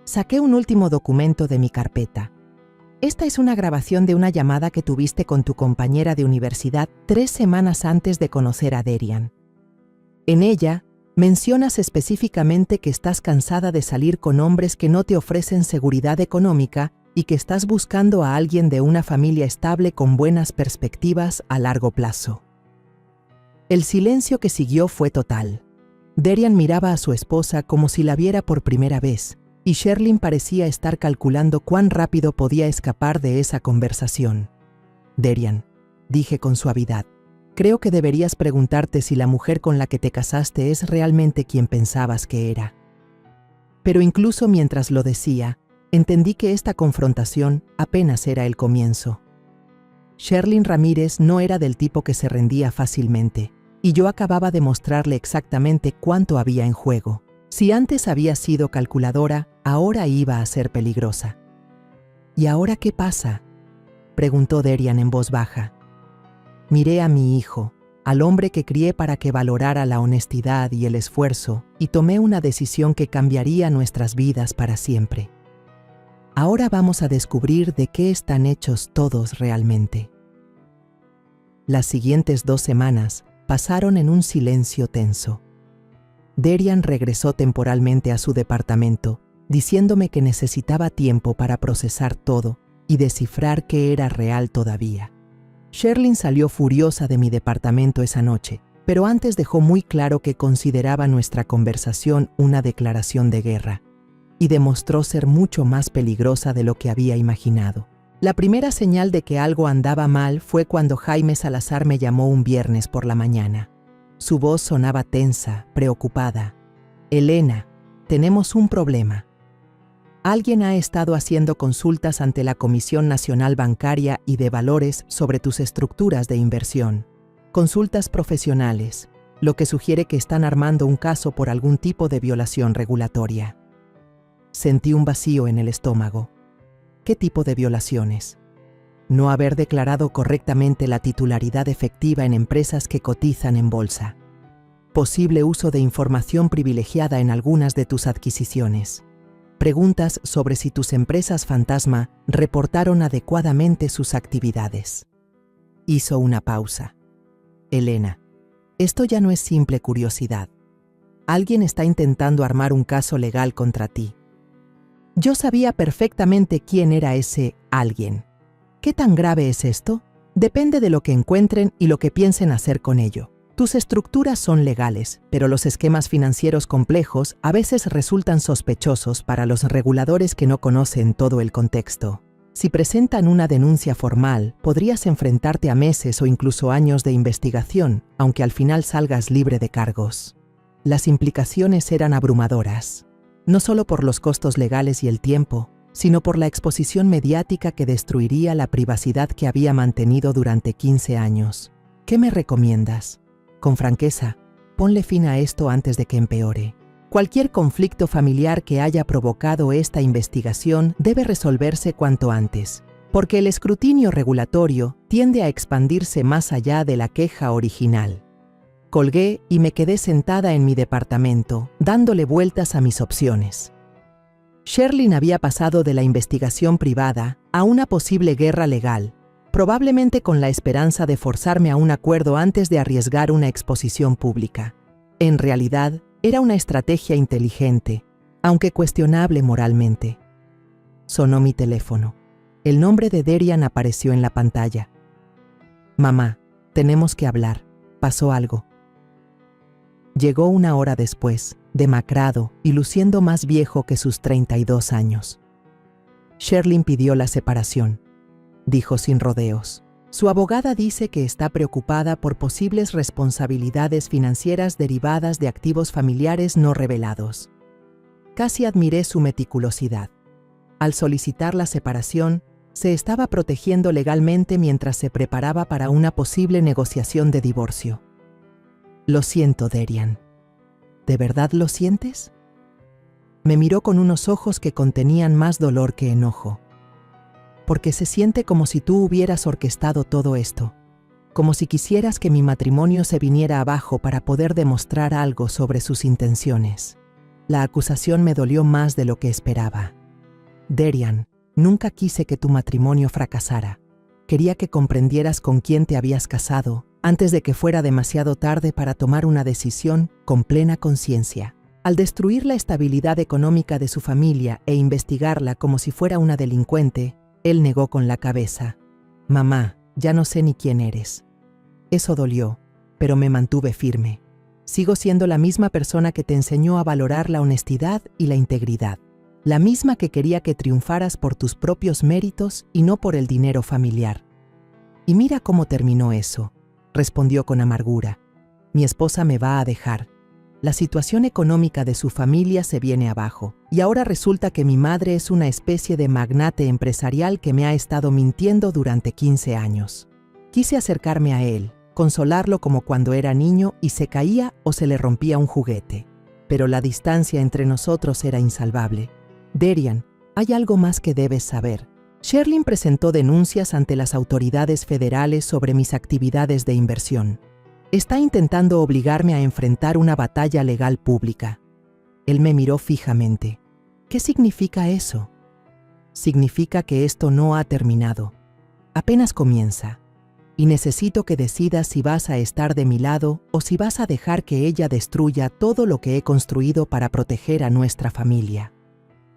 Saqué un último documento de mi carpeta. Esta es una grabación de una llamada que tuviste con tu compañera de universidad 3 semanas antes de conocer a Derian. En ella, mencionas específicamente que estás cansada de salir con hombres que no te ofrecen seguridad económica y que estás buscando a alguien de una familia estable con buenas perspectivas a largo plazo. El silencio que siguió fue total. Derian miraba a su esposa como si la viera por primera vez, y Sherlyn parecía estar calculando cuán rápido podía escapar de esa conversación. Derian, dije con suavidad, creo que deberías preguntarte si la mujer con la que te casaste es realmente quien pensabas que era. Pero incluso mientras lo decía, entendí que esta confrontación apenas era el comienzo. Sherlyn Ramírez no era del tipo que se rendía fácilmente, y yo acababa de mostrarle exactamente cuánto había en juego. Si antes había sido calculadora, ahora iba a ser peligrosa. ¿Y ahora qué pasa?, preguntó Derian en voz baja. Miré a mi hijo, al hombre que crié para que valorara la honestidad y el esfuerzo, y tomé una decisión que cambiaría nuestras vidas para siempre. Ahora vamos a descubrir de qué están hechos todos realmente. Las siguientes 2 semanas pasaron en un silencio tenso. Derian regresó temporalmente a su departamento, diciéndome que necesitaba tiempo para procesar todo y descifrar qué era real todavía. Sherlyn salió furiosa de mi departamento esa noche, pero antes dejó muy claro que consideraba nuestra conversación una declaración de guerra, y demostró ser mucho más peligrosa de lo que había imaginado. La primera señal de que algo andaba mal fue cuando Jaime Salazar me llamó un viernes por la mañana. Su voz sonaba tensa, preocupada. «Elena, tenemos un problema. Alguien ha estado haciendo consultas ante la Comisión Nacional Bancaria y de Valores sobre tus estructuras de inversión. Consultas profesionales, lo que sugiere que están armando un caso por algún tipo de violación regulatoria». Sentí un vacío en el estómago. ¿Qué tipo de violaciones? No haber declarado correctamente la titularidad efectiva en empresas que cotizan en bolsa. Posible uso de información privilegiada en algunas de tus adquisiciones. Preguntas sobre si tus empresas fantasma reportaron adecuadamente sus actividades. Hizo una pausa. Elena, esto ya no es simple curiosidad. Alguien está intentando armar un caso legal contra ti. Yo sabía perfectamente quién era ese alguien. ¿Qué tan grave es esto? Depende de lo que encuentren y lo que piensen hacer con ello. Tus estructuras son legales, pero los esquemas financieros complejos a veces resultan sospechosos para los reguladores que no conocen todo el contexto. Si presentan una denuncia formal, podrías enfrentarte a meses o incluso años de investigación, aunque al final salgas libre de cargos. Las implicaciones eran abrumadoras, no solo por los costos legales y el tiempo, sino por la exposición mediática que destruiría la privacidad que había mantenido durante 15 años. ¿Qué me recomiendas? Con franqueza, ponle fin a esto antes de que empeore. Cualquier conflicto familiar que haya provocado esta investigación debe resolverse cuanto antes, porque el escrutinio regulatorio tiende a expandirse más allá de la queja original. Colgué y me quedé sentada en mi departamento, dándole vueltas a mis opciones. Sherlyn había pasado de la investigación privada a una posible guerra legal, probablemente con la esperanza de forzarme a un acuerdo antes de arriesgar una exposición pública. En realidad, era una estrategia inteligente, aunque cuestionable moralmente. Sonó mi teléfono. El nombre de Derian apareció en la pantalla. Mamá, tenemos que hablar. Pasó algo. Llegó una hora después, demacrado y luciendo más viejo que sus 32 años. Sherlyn pidió la separación, dijo sin rodeos. Su abogada dice que está preocupada por posibles responsabilidades financieras derivadas de activos familiares no revelados. Casi admiré su meticulosidad. Al solicitar la separación, se estaba protegiendo legalmente mientras se preparaba para una posible negociación de divorcio. Lo siento, Derian. ¿De verdad lo sientes? Me miró con unos ojos que contenían más dolor que enojo. Porque se siente como si tú hubieras orquestado todo esto, como si quisieras que mi matrimonio se viniera abajo para poder demostrar algo sobre sus intenciones. La acusación me dolió más de lo que esperaba. Derian, nunca quise que tu matrimonio fracasara. Quería que comprendieras con quién te habías casado antes de que fuera demasiado tarde para tomar una decisión con plena conciencia. Al destruir la estabilidad económica de su familia e investigarla como si fuera una delincuente, él negó con la cabeza. Mamá, ya no sé ni quién eres. Eso dolió, pero me mantuve firme. Sigo siendo la misma persona que te enseñó a valorar la honestidad y la integridad. La misma que quería que triunfaras por tus propios méritos y no por el dinero familiar. Y mira cómo terminó eso, respondió con amargura. Mi esposa me va a dejar. La situación económica de su familia se viene abajo, y ahora resulta que mi madre es una especie de magnate empresarial que me ha estado mintiendo durante 15 años. Quise acercarme a él, consolarlo como cuando era niño y se caía o se le rompía un juguete. Pero la distancia entre nosotros era insalvable. Derian, hay algo más que debes saber. Sherlyn presentó denuncias ante las autoridades federales sobre mis actividades de inversión. Está intentando obligarme a enfrentar una batalla legal pública. Él me miró fijamente. ¿Qué significa eso? Significa que esto no ha terminado. Apenas comienza. Y necesito que decidas si vas a estar de mi lado o si vas a dejar que ella destruya todo lo que he construido para proteger a nuestra familia.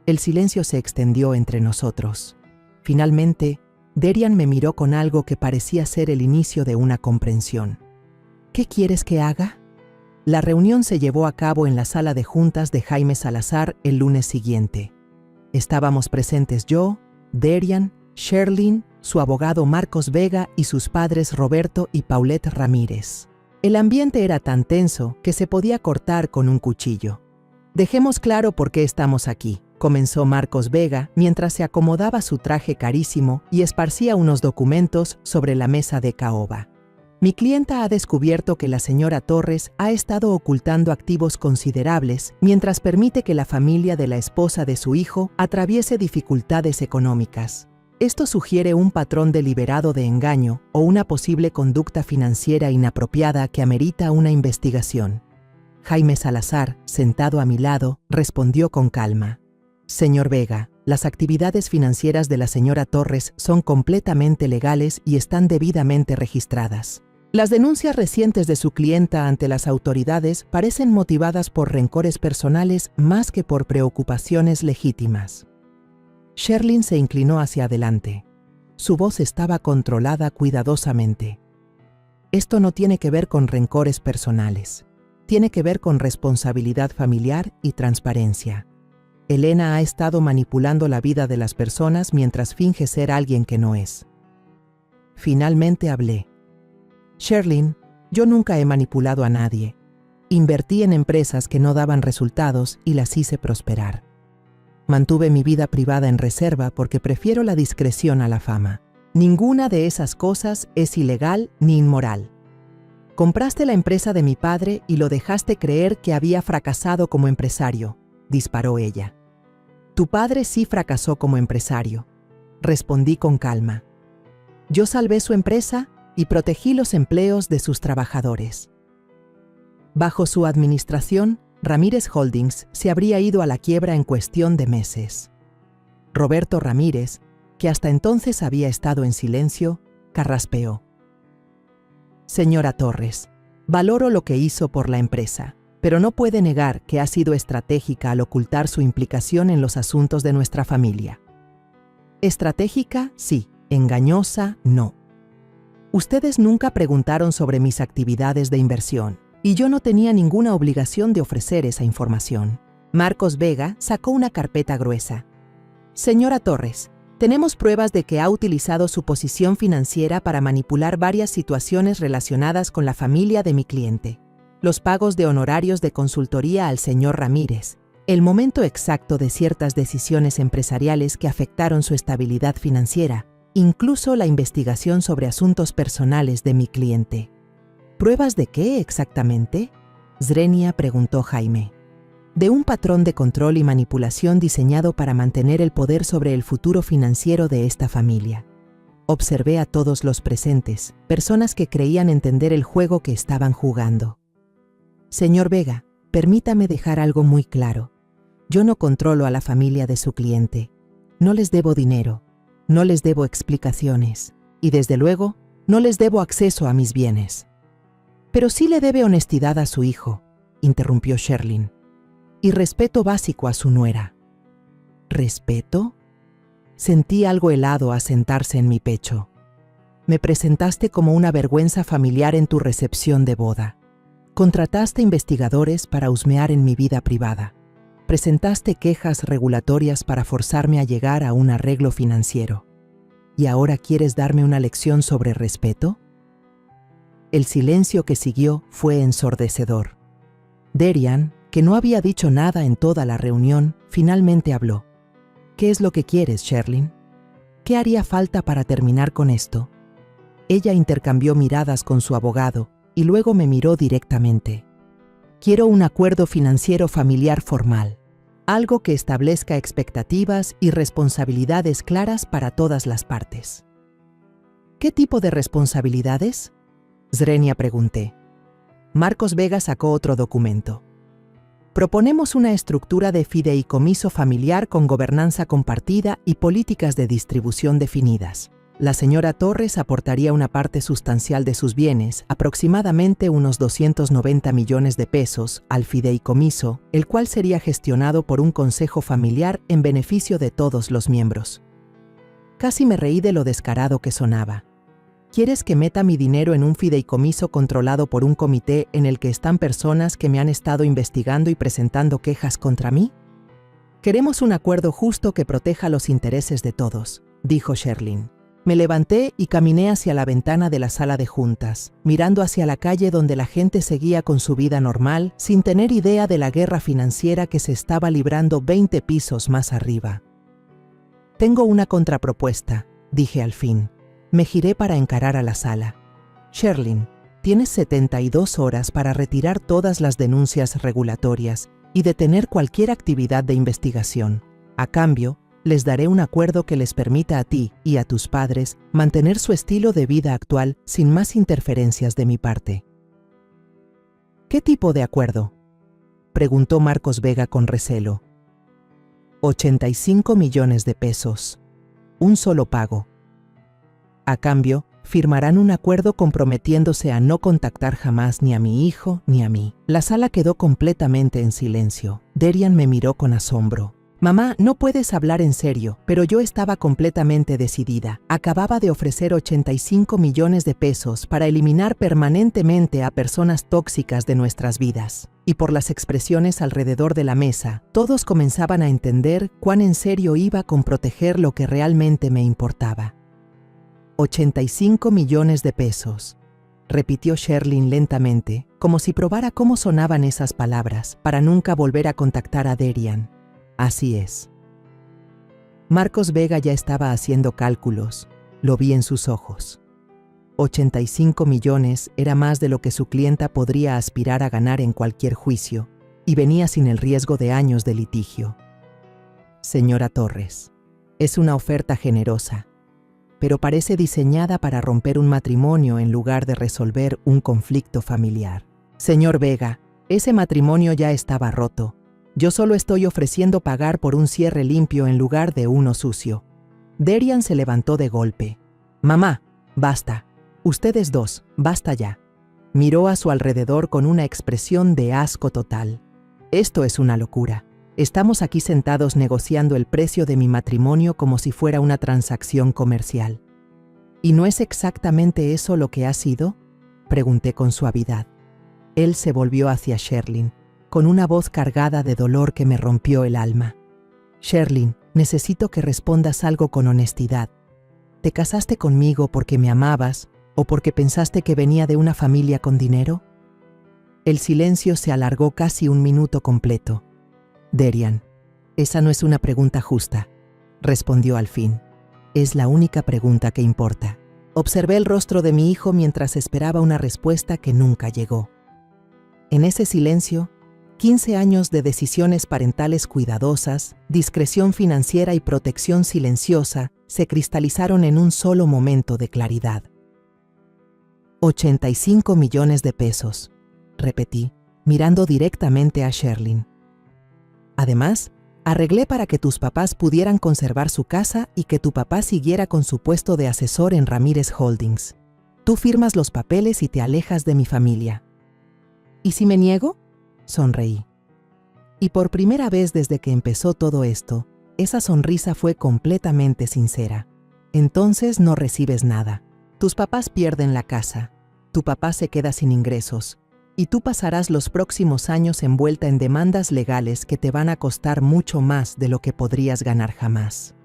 El silencio se extendió entre nosotros. Finalmente, Derian me miró con algo que parecía ser el inicio de una comprensión. ¿Qué quieres que haga? La reunión se llevó a cabo en la sala de juntas de Jaime Salazar el lunes siguiente. Estábamos presentes yo, Derian, Sherlyn, su abogado Marcos Vega y sus padres Roberto y Paulette Ramírez. El ambiente era tan tenso que se podía cortar con un cuchillo. Dejemos claro por qué estamos aquí, comenzó Marcos Vega mientras se acomodaba su traje carísimo y esparcía unos documentos sobre la mesa de caoba. Mi clienta ha descubierto que la señora Torres ha estado ocultando activos considerables mientras permite que la familia de la esposa de su hijo atraviese dificultades económicas. Esto sugiere un patrón deliberado de engaño o una posible conducta financiera inapropiada que amerita una investigación. Jaime Salazar, sentado a mi lado, respondió con calma. Señor Vega, las actividades financieras de la señora Torres son completamente legales y están debidamente registradas. Las denuncias recientes de su clienta ante las autoridades parecen motivadas por rencores personales más que por preocupaciones legítimas. Sherlyn se inclinó hacia adelante. Su voz estaba controlada cuidadosamente. Esto no tiene que ver con rencores personales. Tiene que ver con responsabilidad familiar y transparencia. Elena ha estado manipulando la vida de las personas mientras finge ser alguien que no es. Finalmente hablé. Sherlyn, yo nunca he manipulado a nadie. Invertí en empresas que no daban resultados y las hice prosperar. Mantuve mi vida privada en reserva porque prefiero la discreción a la fama. Ninguna de esas cosas es ilegal ni inmoral. Compraste la empresa de mi padre y lo dejaste creer que había fracasado como empresario, disparó ella. Tu padre sí fracasó como empresario, respondí con calma. Yo salvé su empresa y protegí los empleos de sus trabajadores. Bajo su administración, Ramírez Holdings se habría ido a la quiebra en cuestión de meses. Roberto Ramírez, que hasta entonces había estado en silencio, carraspeó. Señora Torres, valoro lo que hizo por la empresa, pero no puede negar que ha sido estratégica al ocultar su implicación en los asuntos de nuestra familia. Estratégica, sí, engañosa, no. Ustedes nunca preguntaron sobre mis actividades de inversión, y yo no tenía ninguna obligación de ofrecer esa información. Marcos Vega sacó una carpeta gruesa. Señora Torres, tenemos pruebas de que ha utilizado su posición financiera para manipular varias situaciones relacionadas con la familia de mi cliente. Los pagos de honorarios de consultoría al señor Ramírez, el momento exacto de ciertas decisiones empresariales que afectaron su estabilidad financiera, incluso la investigación sobre asuntos personales de mi cliente. ¿Pruebas de qué exactamente?, Zrenia preguntó Jaime. De un patrón de control y manipulación diseñado para mantener el poder sobre el futuro financiero de esta familia. Observé a todos los presentes, personas que creían entender el juego que estaban jugando. Señor Vega, permítame dejar algo muy claro. Yo no controlo a la familia de su cliente. No les debo dinero, no les debo explicaciones y, desde luego, no les debo acceso a mis bienes. Pero sí le debe honestidad a su hijo, interrumpió Sherlyn. Y respeto básico a su nuera. ¿Respeto? Sentí algo helado asentarse en mi pecho. Me presentaste como una vergüenza familiar en tu recepción de boda. Contrataste investigadores para husmear en mi vida privada. Presentaste quejas regulatorias para forzarme a llegar a un arreglo financiero. ¿Y ahora quieres darme una lección sobre respeto? El silencio que siguió fue ensordecedor. Derian, que no había dicho nada en toda la reunión, finalmente habló. ¿Qué es lo que quieres, Sherlyn? ¿Qué haría falta para terminar con esto? Ella intercambió miradas con su abogado y luego me miró directamente. Quiero un acuerdo financiero familiar formal, algo que establezca expectativas y responsabilidades claras para todas las partes. ¿Qué tipo de responsabilidades?, Zrenia pregunté. Marcos Vega sacó otro documento. Proponemos una estructura de fideicomiso familiar con gobernanza compartida y políticas de distribución definidas. La señora Torres aportaría una parte sustancial de sus bienes, aproximadamente unos 290 millones de pesos, al fideicomiso, el cual sería gestionado por un consejo familiar en beneficio de todos los miembros. Casi me reí de lo descarado que sonaba. ¿Quieres que meta mi dinero en un fideicomiso controlado por un comité en el que están personas que me han estado investigando y presentando quejas contra mí? Queremos un acuerdo justo que proteja los intereses de todos, dijo Sherlyn. Me levanté y caminé hacia la ventana de la sala de juntas, mirando hacia la calle donde la gente seguía con su vida normal, sin tener idea de la guerra financiera que se estaba librando 20 pisos más arriba. Tengo una contrapropuesta, dije al fin. Me giré para encarar a la sala. Sherlyn, tienes 72 horas para retirar todas las denuncias regulatorias y detener cualquier actividad de investigación. A cambio, les daré un acuerdo que les permita a ti y a tus padres mantener su estilo de vida actual sin más interferencias de mi parte. ¿Qué tipo de acuerdo?, preguntó Marcos Vega con recelo. 85 millones de pesos. Un solo pago. A cambio, firmarán un acuerdo comprometiéndose a no contactar jamás ni a mi hijo ni a mí. La sala quedó completamente en silencio. Derian me miró con asombro. Mamá, no puedes hablar en serio, pero yo estaba completamente decidida. Acababa de ofrecer 85 millones de pesos para eliminar permanentemente a personas tóxicas de nuestras vidas. Y por las expresiones alrededor de la mesa, todos comenzaban a entender cuán en serio iba con proteger lo que realmente me importaba. 85 millones de pesos, repitió Sherlyn lentamente, como si probara cómo sonaban esas palabras, para nunca volver a contactar a Derian. Así es. Marcos Vega ya estaba haciendo cálculos. Lo vi en sus ojos. 85 millones era más de lo que su clienta podría aspirar a ganar en cualquier juicio, y venía sin el riesgo de años de litigio. Señora Torres, es una oferta generosa, pero parece diseñada para romper un matrimonio en lugar de resolver un conflicto familiar. Señor Vega, ese matrimonio ya estaba roto. Yo solo estoy ofreciendo pagar por un cierre limpio en lugar de uno sucio. Derian se levantó de golpe. Mamá, basta. Ustedes dos, basta ya. Miró a su alrededor con una expresión de asco total. Esto es una locura. Estamos aquí sentados negociando el precio de mi matrimonio como si fuera una transacción comercial. ¿Y no es exactamente eso lo que ha sido?, pregunté con suavidad. Él se volvió hacia Sherlyn, con una voz cargada de dolor que me rompió el alma. Sherlyn, necesito que respondas algo con honestidad. ¿Te casaste conmigo porque me amabas o porque pensaste que venía de una familia con dinero? El silencio se alargó casi un minuto completo. Derian, esa no es una pregunta justa, respondió al fin. Es la única pregunta que importa. Observé el rostro de mi hijo mientras esperaba una respuesta que nunca llegó. En ese silencio, 15 años de decisiones parentales cuidadosas, discreción financiera y protección silenciosa se cristalizaron en un solo momento de claridad. 85 millones de pesos, repetí, mirando directamente a Sherlyn. Además, arreglé para que tus papás pudieran conservar su casa y que tu papá siguiera con su puesto de asesor en Ramírez Holdings. Tú firmas los papeles y te alejas de mi familia. ¿Y si me niego?, sonreí. Y por primera vez desde que empezó todo esto, esa sonrisa fue completamente sincera. Entonces no recibes nada. Tus papás pierden la casa, tu papá se queda sin ingresos, y tú pasarás los próximos años envuelta en demandas legales que te van a costar mucho más de lo que podrías ganar jamás.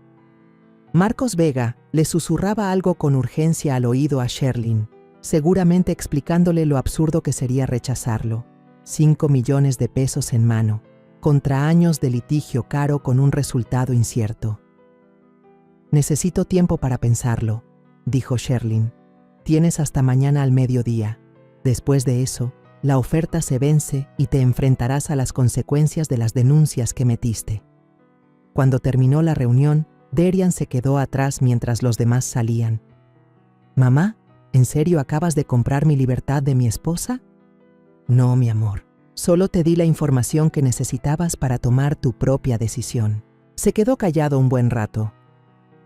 Marcos Vega le susurraba algo con urgencia al oído a Sherlyn, seguramente explicándole lo absurdo que sería rechazarlo. 5 millones de pesos en mano, contra años de litigio caro con un resultado incierto. Necesito tiempo para pensarlo, dijo Sherlyn. Tienes hasta mañana al mediodía. Después de eso, la oferta se vence y te enfrentarás a las consecuencias de las denuncias que metiste. Cuando terminó la reunión, Derian se quedó atrás mientras los demás salían. «Mamá, ¿en serio acabas de comprar mi libertad de mi esposa?» «No, mi amor. Solo te di la información que necesitabas para tomar tu propia decisión». Se quedó callado un buen rato.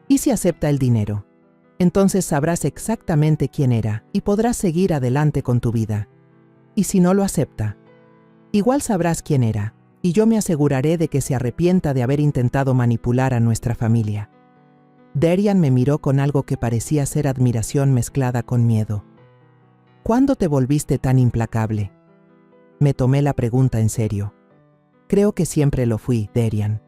«¿Y si acepta el dinero? Entonces sabrás exactamente quién era y podrás seguir adelante con tu vida. ¿Y si no lo acepta? Igual sabrás quién era, y yo me aseguraré de que se arrepienta de haber intentado manipular a nuestra familia». Derian me miró con algo que parecía ser admiración mezclada con miedo. «¿Cuándo te volviste tan implacable?» Me tomé la pregunta en serio. «Creo que siempre lo fui, Derian.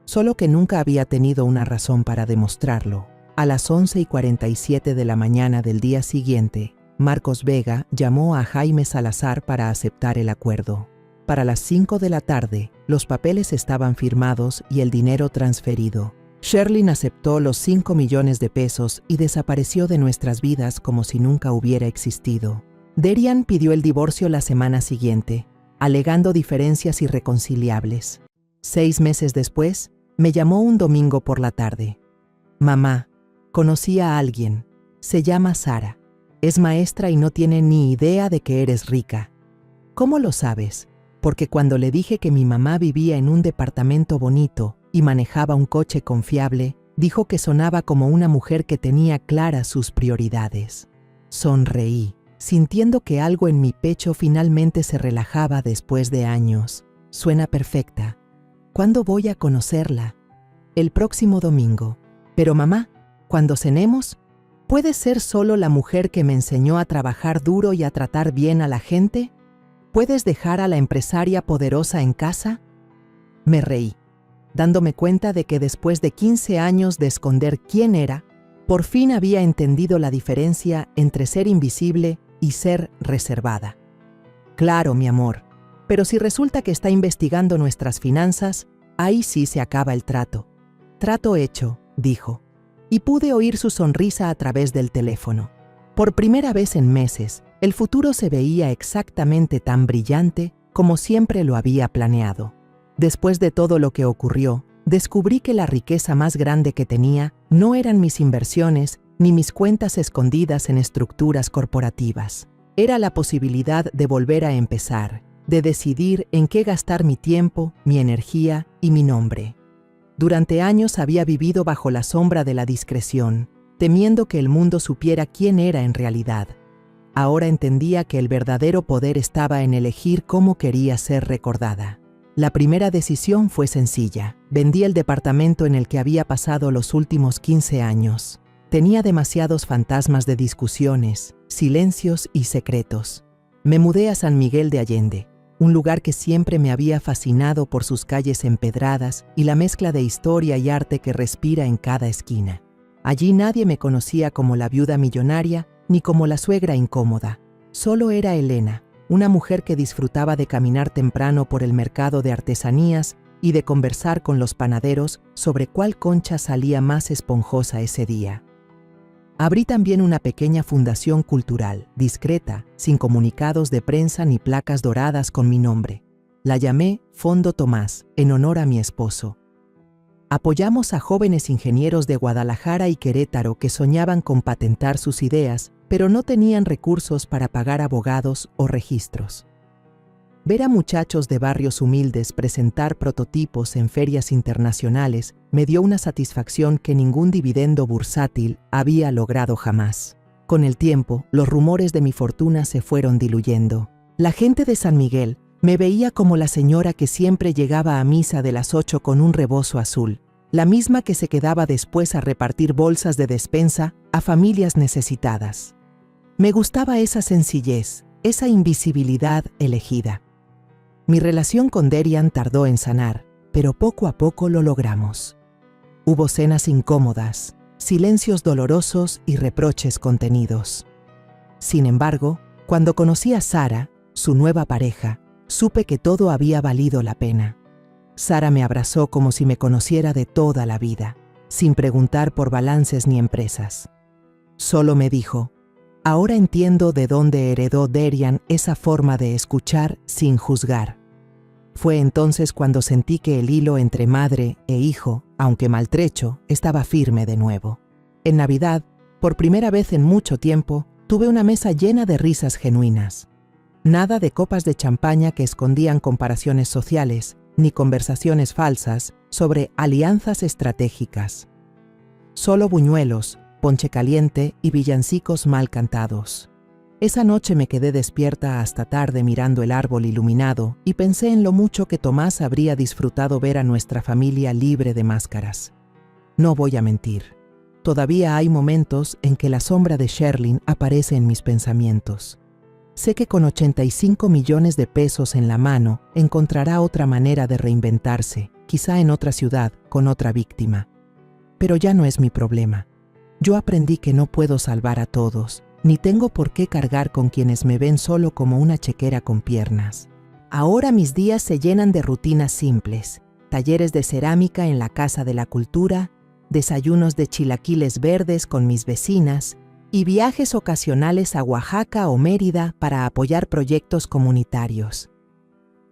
Solo que nunca había tenido una razón para demostrarlo». A las 11:47 de la mañana del día siguiente, Marcos Vega llamó a Jaime Salazar para aceptar el acuerdo. Para las 5 de la tarde, los papeles estaban firmados y el dinero transferido. Sherlyn aceptó los 5 millones de pesos y desapareció de nuestras vidas como si nunca hubiera existido. Derian pidió el divorcio la semana siguiente, alegando diferencias irreconciliables. 6 meses después, me llamó un domingo por la tarde. «Mamá, conocí a alguien. Se llama Sara. Es maestra y no tiene ni idea de que eres rica». «¿Cómo lo sabes?» «Porque cuando le dije que mi mamá vivía en un departamento bonito y manejaba un coche confiable, dijo que sonaba como una mujer que tenía claras sus prioridades». Sonreí, sintiendo que algo en mi pecho finalmente se relajaba después de años. «Suena perfecta. ¿Cuándo voy a conocerla?» «El próximo domingo». «Pero mamá, cuando cenemos, ¿puede ser solo la mujer que me enseñó a trabajar duro y a tratar bien a la gente? ¿Puedes dejar a la empresaria poderosa en casa?» Me reí, dándome cuenta de que después de 15 años de esconder quién era, por fin había entendido la diferencia entre ser invisible y ser reservada. «Claro, mi amor, pero si resulta que está investigando nuestras finanzas, ahí sí se acaba el trato. Trato hecho, dijo, y pude oír su sonrisa a través del teléfono. Por primera vez en meses, el futuro se veía exactamente tan brillante como siempre lo había planeado. Después de todo lo que ocurrió, descubrí que la riqueza más grande que tenía no eran mis inversiones ni mis cuentas escondidas en estructuras corporativas. Era la posibilidad de volver a empezar, de decidir en qué gastar mi tiempo, mi energía y mi nombre. Durante años había vivido bajo la sombra de la discreción, temiendo que el mundo supiera quién era en realidad. Ahora entendía que el verdadero poder estaba en elegir cómo quería ser recordada. La primera decisión fue sencilla. Vendí el departamento en el que había pasado los últimos 15 años. Tenía demasiados fantasmas de discusiones, silencios y secretos. Me mudé a San Miguel de Allende, un lugar que siempre me había fascinado por sus calles empedradas y la mezcla de historia y arte que respira en cada esquina. Allí nadie me conocía como la viuda millonaria ni como la suegra incómoda. Solo era Elena, una mujer que disfrutaba de caminar temprano por el mercado de artesanías y de conversar con los panaderos sobre cuál concha salía más esponjosa ese día. Abrí también una pequeña fundación cultural, discreta, sin comunicados de prensa ni placas doradas con mi nombre. La llamé Fondo Tomás, en honor a mi esposo. Apoyamos a jóvenes ingenieros de Guadalajara y Querétaro que soñaban con patentar sus ideas, pero no tenían recursos para pagar abogados o registros. Ver a muchachos de barrios humildes presentar prototipos en ferias internacionales me dio una satisfacción que ningún dividendo bursátil había logrado jamás. Con el tiempo, los rumores de mi fortuna se fueron diluyendo. La gente de San Miguel me veía como la señora que siempre llegaba a misa de las 8 con un rebozo azul, la misma que se quedaba después a repartir bolsas de despensa a familias necesitadas. Me gustaba esa sencillez, esa invisibilidad elegida. Mi relación con Derian tardó en sanar, pero poco a poco lo logramos. Hubo cenas incómodas, silencios dolorosos y reproches contenidos. Sin embargo, cuando conocí a Sara, su nueva pareja, supe que todo había valido la pena. Sara me abrazó como si me conociera de toda la vida, sin preguntar por balances ni empresas. Solo me dijo: ahora entiendo de dónde heredó Derian esa forma de escuchar sin juzgar. Fue entonces cuando sentí que el hilo entre madre e hijo, aunque maltrecho, estaba firme de nuevo. En Navidad, por primera vez en mucho tiempo, tuve una mesa llena de risas genuinas. Nada de copas de champaña que escondían comparaciones sociales, ni conversaciones falsas sobre alianzas estratégicas. Solo buñuelos, ponche caliente y villancicos mal cantados. Esa noche me quedé despierta hasta tarde mirando el árbol iluminado y pensé en lo mucho que Tomás habría disfrutado ver a nuestra familia libre de máscaras. No voy a mentir. Todavía hay momentos en que la sombra de Sherlyn aparece en mis pensamientos. Sé que con 85 millones de pesos en la mano encontrará otra manera de reinventarse, quizá en otra ciudad, con otra víctima. Pero ya no es mi problema. Yo aprendí que no puedo salvar a todos, ni tengo por qué cargar con quienes me ven solo como una chequera con piernas. Ahora mis días se llenan de rutinas simples, talleres de cerámica en la Casa de la Cultura, desayunos de chilaquiles verdes con mis vecinas y viajes ocasionales a Oaxaca o Mérida para apoyar proyectos comunitarios.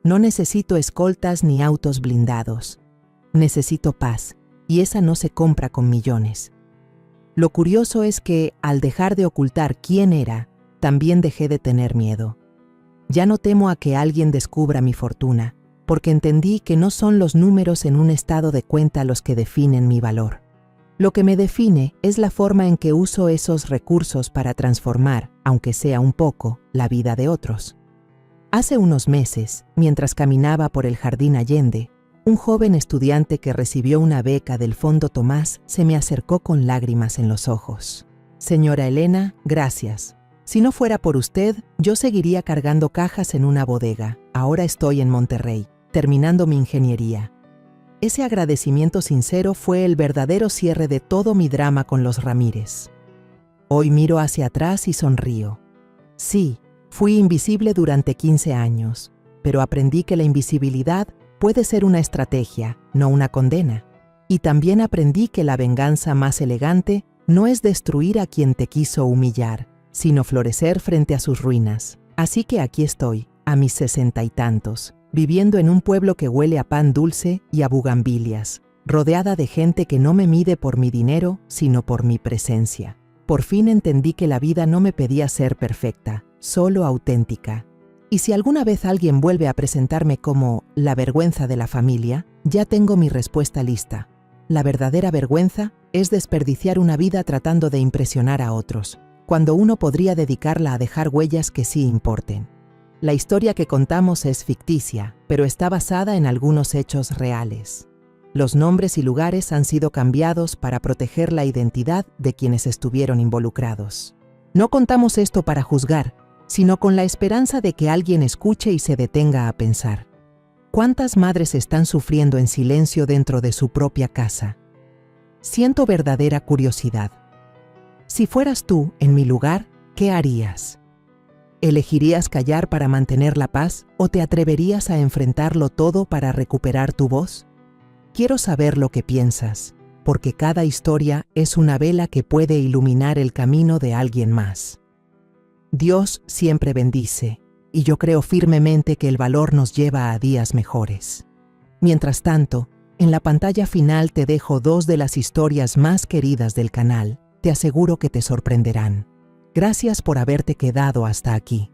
No necesito escoltas ni autos blindados. Necesito paz, y esa no se compra con millones. Lo curioso es que, al dejar de ocultar quién era, también dejé de tener miedo. Ya no temo a que alguien descubra mi fortuna, porque entendí que no son los números en un estado de cuenta los que definen mi valor. Lo que me define es la forma en que uso esos recursos para transformar, aunque sea un poco, la vida de otros. Hace unos meses, mientras caminaba por el Jardín Allende, un joven estudiante que recibió una beca del Fondo Tomás se me acercó con lágrimas en los ojos. Señora Elena, gracias. Si no fuera por usted, yo seguiría cargando cajas en una bodega. Ahora estoy en Monterrey, terminando mi ingeniería. Ese agradecimiento sincero fue el verdadero cierre de todo mi drama con los Ramírez. Hoy miro hacia atrás y sonrío. Sí, fui invisible durante 15 años, pero aprendí que la invisibilidad puede ser una estrategia, no una condena. Y también aprendí que la venganza más elegante no es destruir a quien te quiso humillar, sino florecer frente a sus ruinas. Así que aquí estoy, a mis 60 y tantos, viviendo en un pueblo que huele a pan dulce y a bugambilias, rodeada de gente que no me mide por mi dinero, sino por mi presencia. Por fin entendí que la vida no me pedía ser perfecta, solo auténtica. Y si alguna vez alguien vuelve a presentarme como la vergüenza de la familia, ya tengo mi respuesta lista. La verdadera vergüenza es desperdiciar una vida tratando de impresionar a otros, cuando uno podría dedicarla a dejar huellas que sí importen. La historia que contamos es ficticia, pero está basada en algunos hechos reales. Los nombres y lugares han sido cambiados para proteger la identidad de quienes estuvieron involucrados. No contamos esto para juzgar, sino con la esperanza de que alguien escuche y se detenga a pensar. ¿Cuántas madres están sufriendo en silencio dentro de su propia casa? Siento verdadera curiosidad. Si fueras tú en mi lugar, ¿qué harías? ¿Elegirías callar para mantener la paz o te atreverías a enfrentarlo todo para recuperar tu voz? Quiero saber lo que piensas, porque cada historia es una vela que puede iluminar el camino de alguien más. Dios siempre bendice, y yo creo firmemente que el valor nos lleva a días mejores. Mientras tanto, en la pantalla final te dejo 2 de las historias más queridas del canal. Te aseguro que te sorprenderán. Gracias por haberte quedado hasta aquí.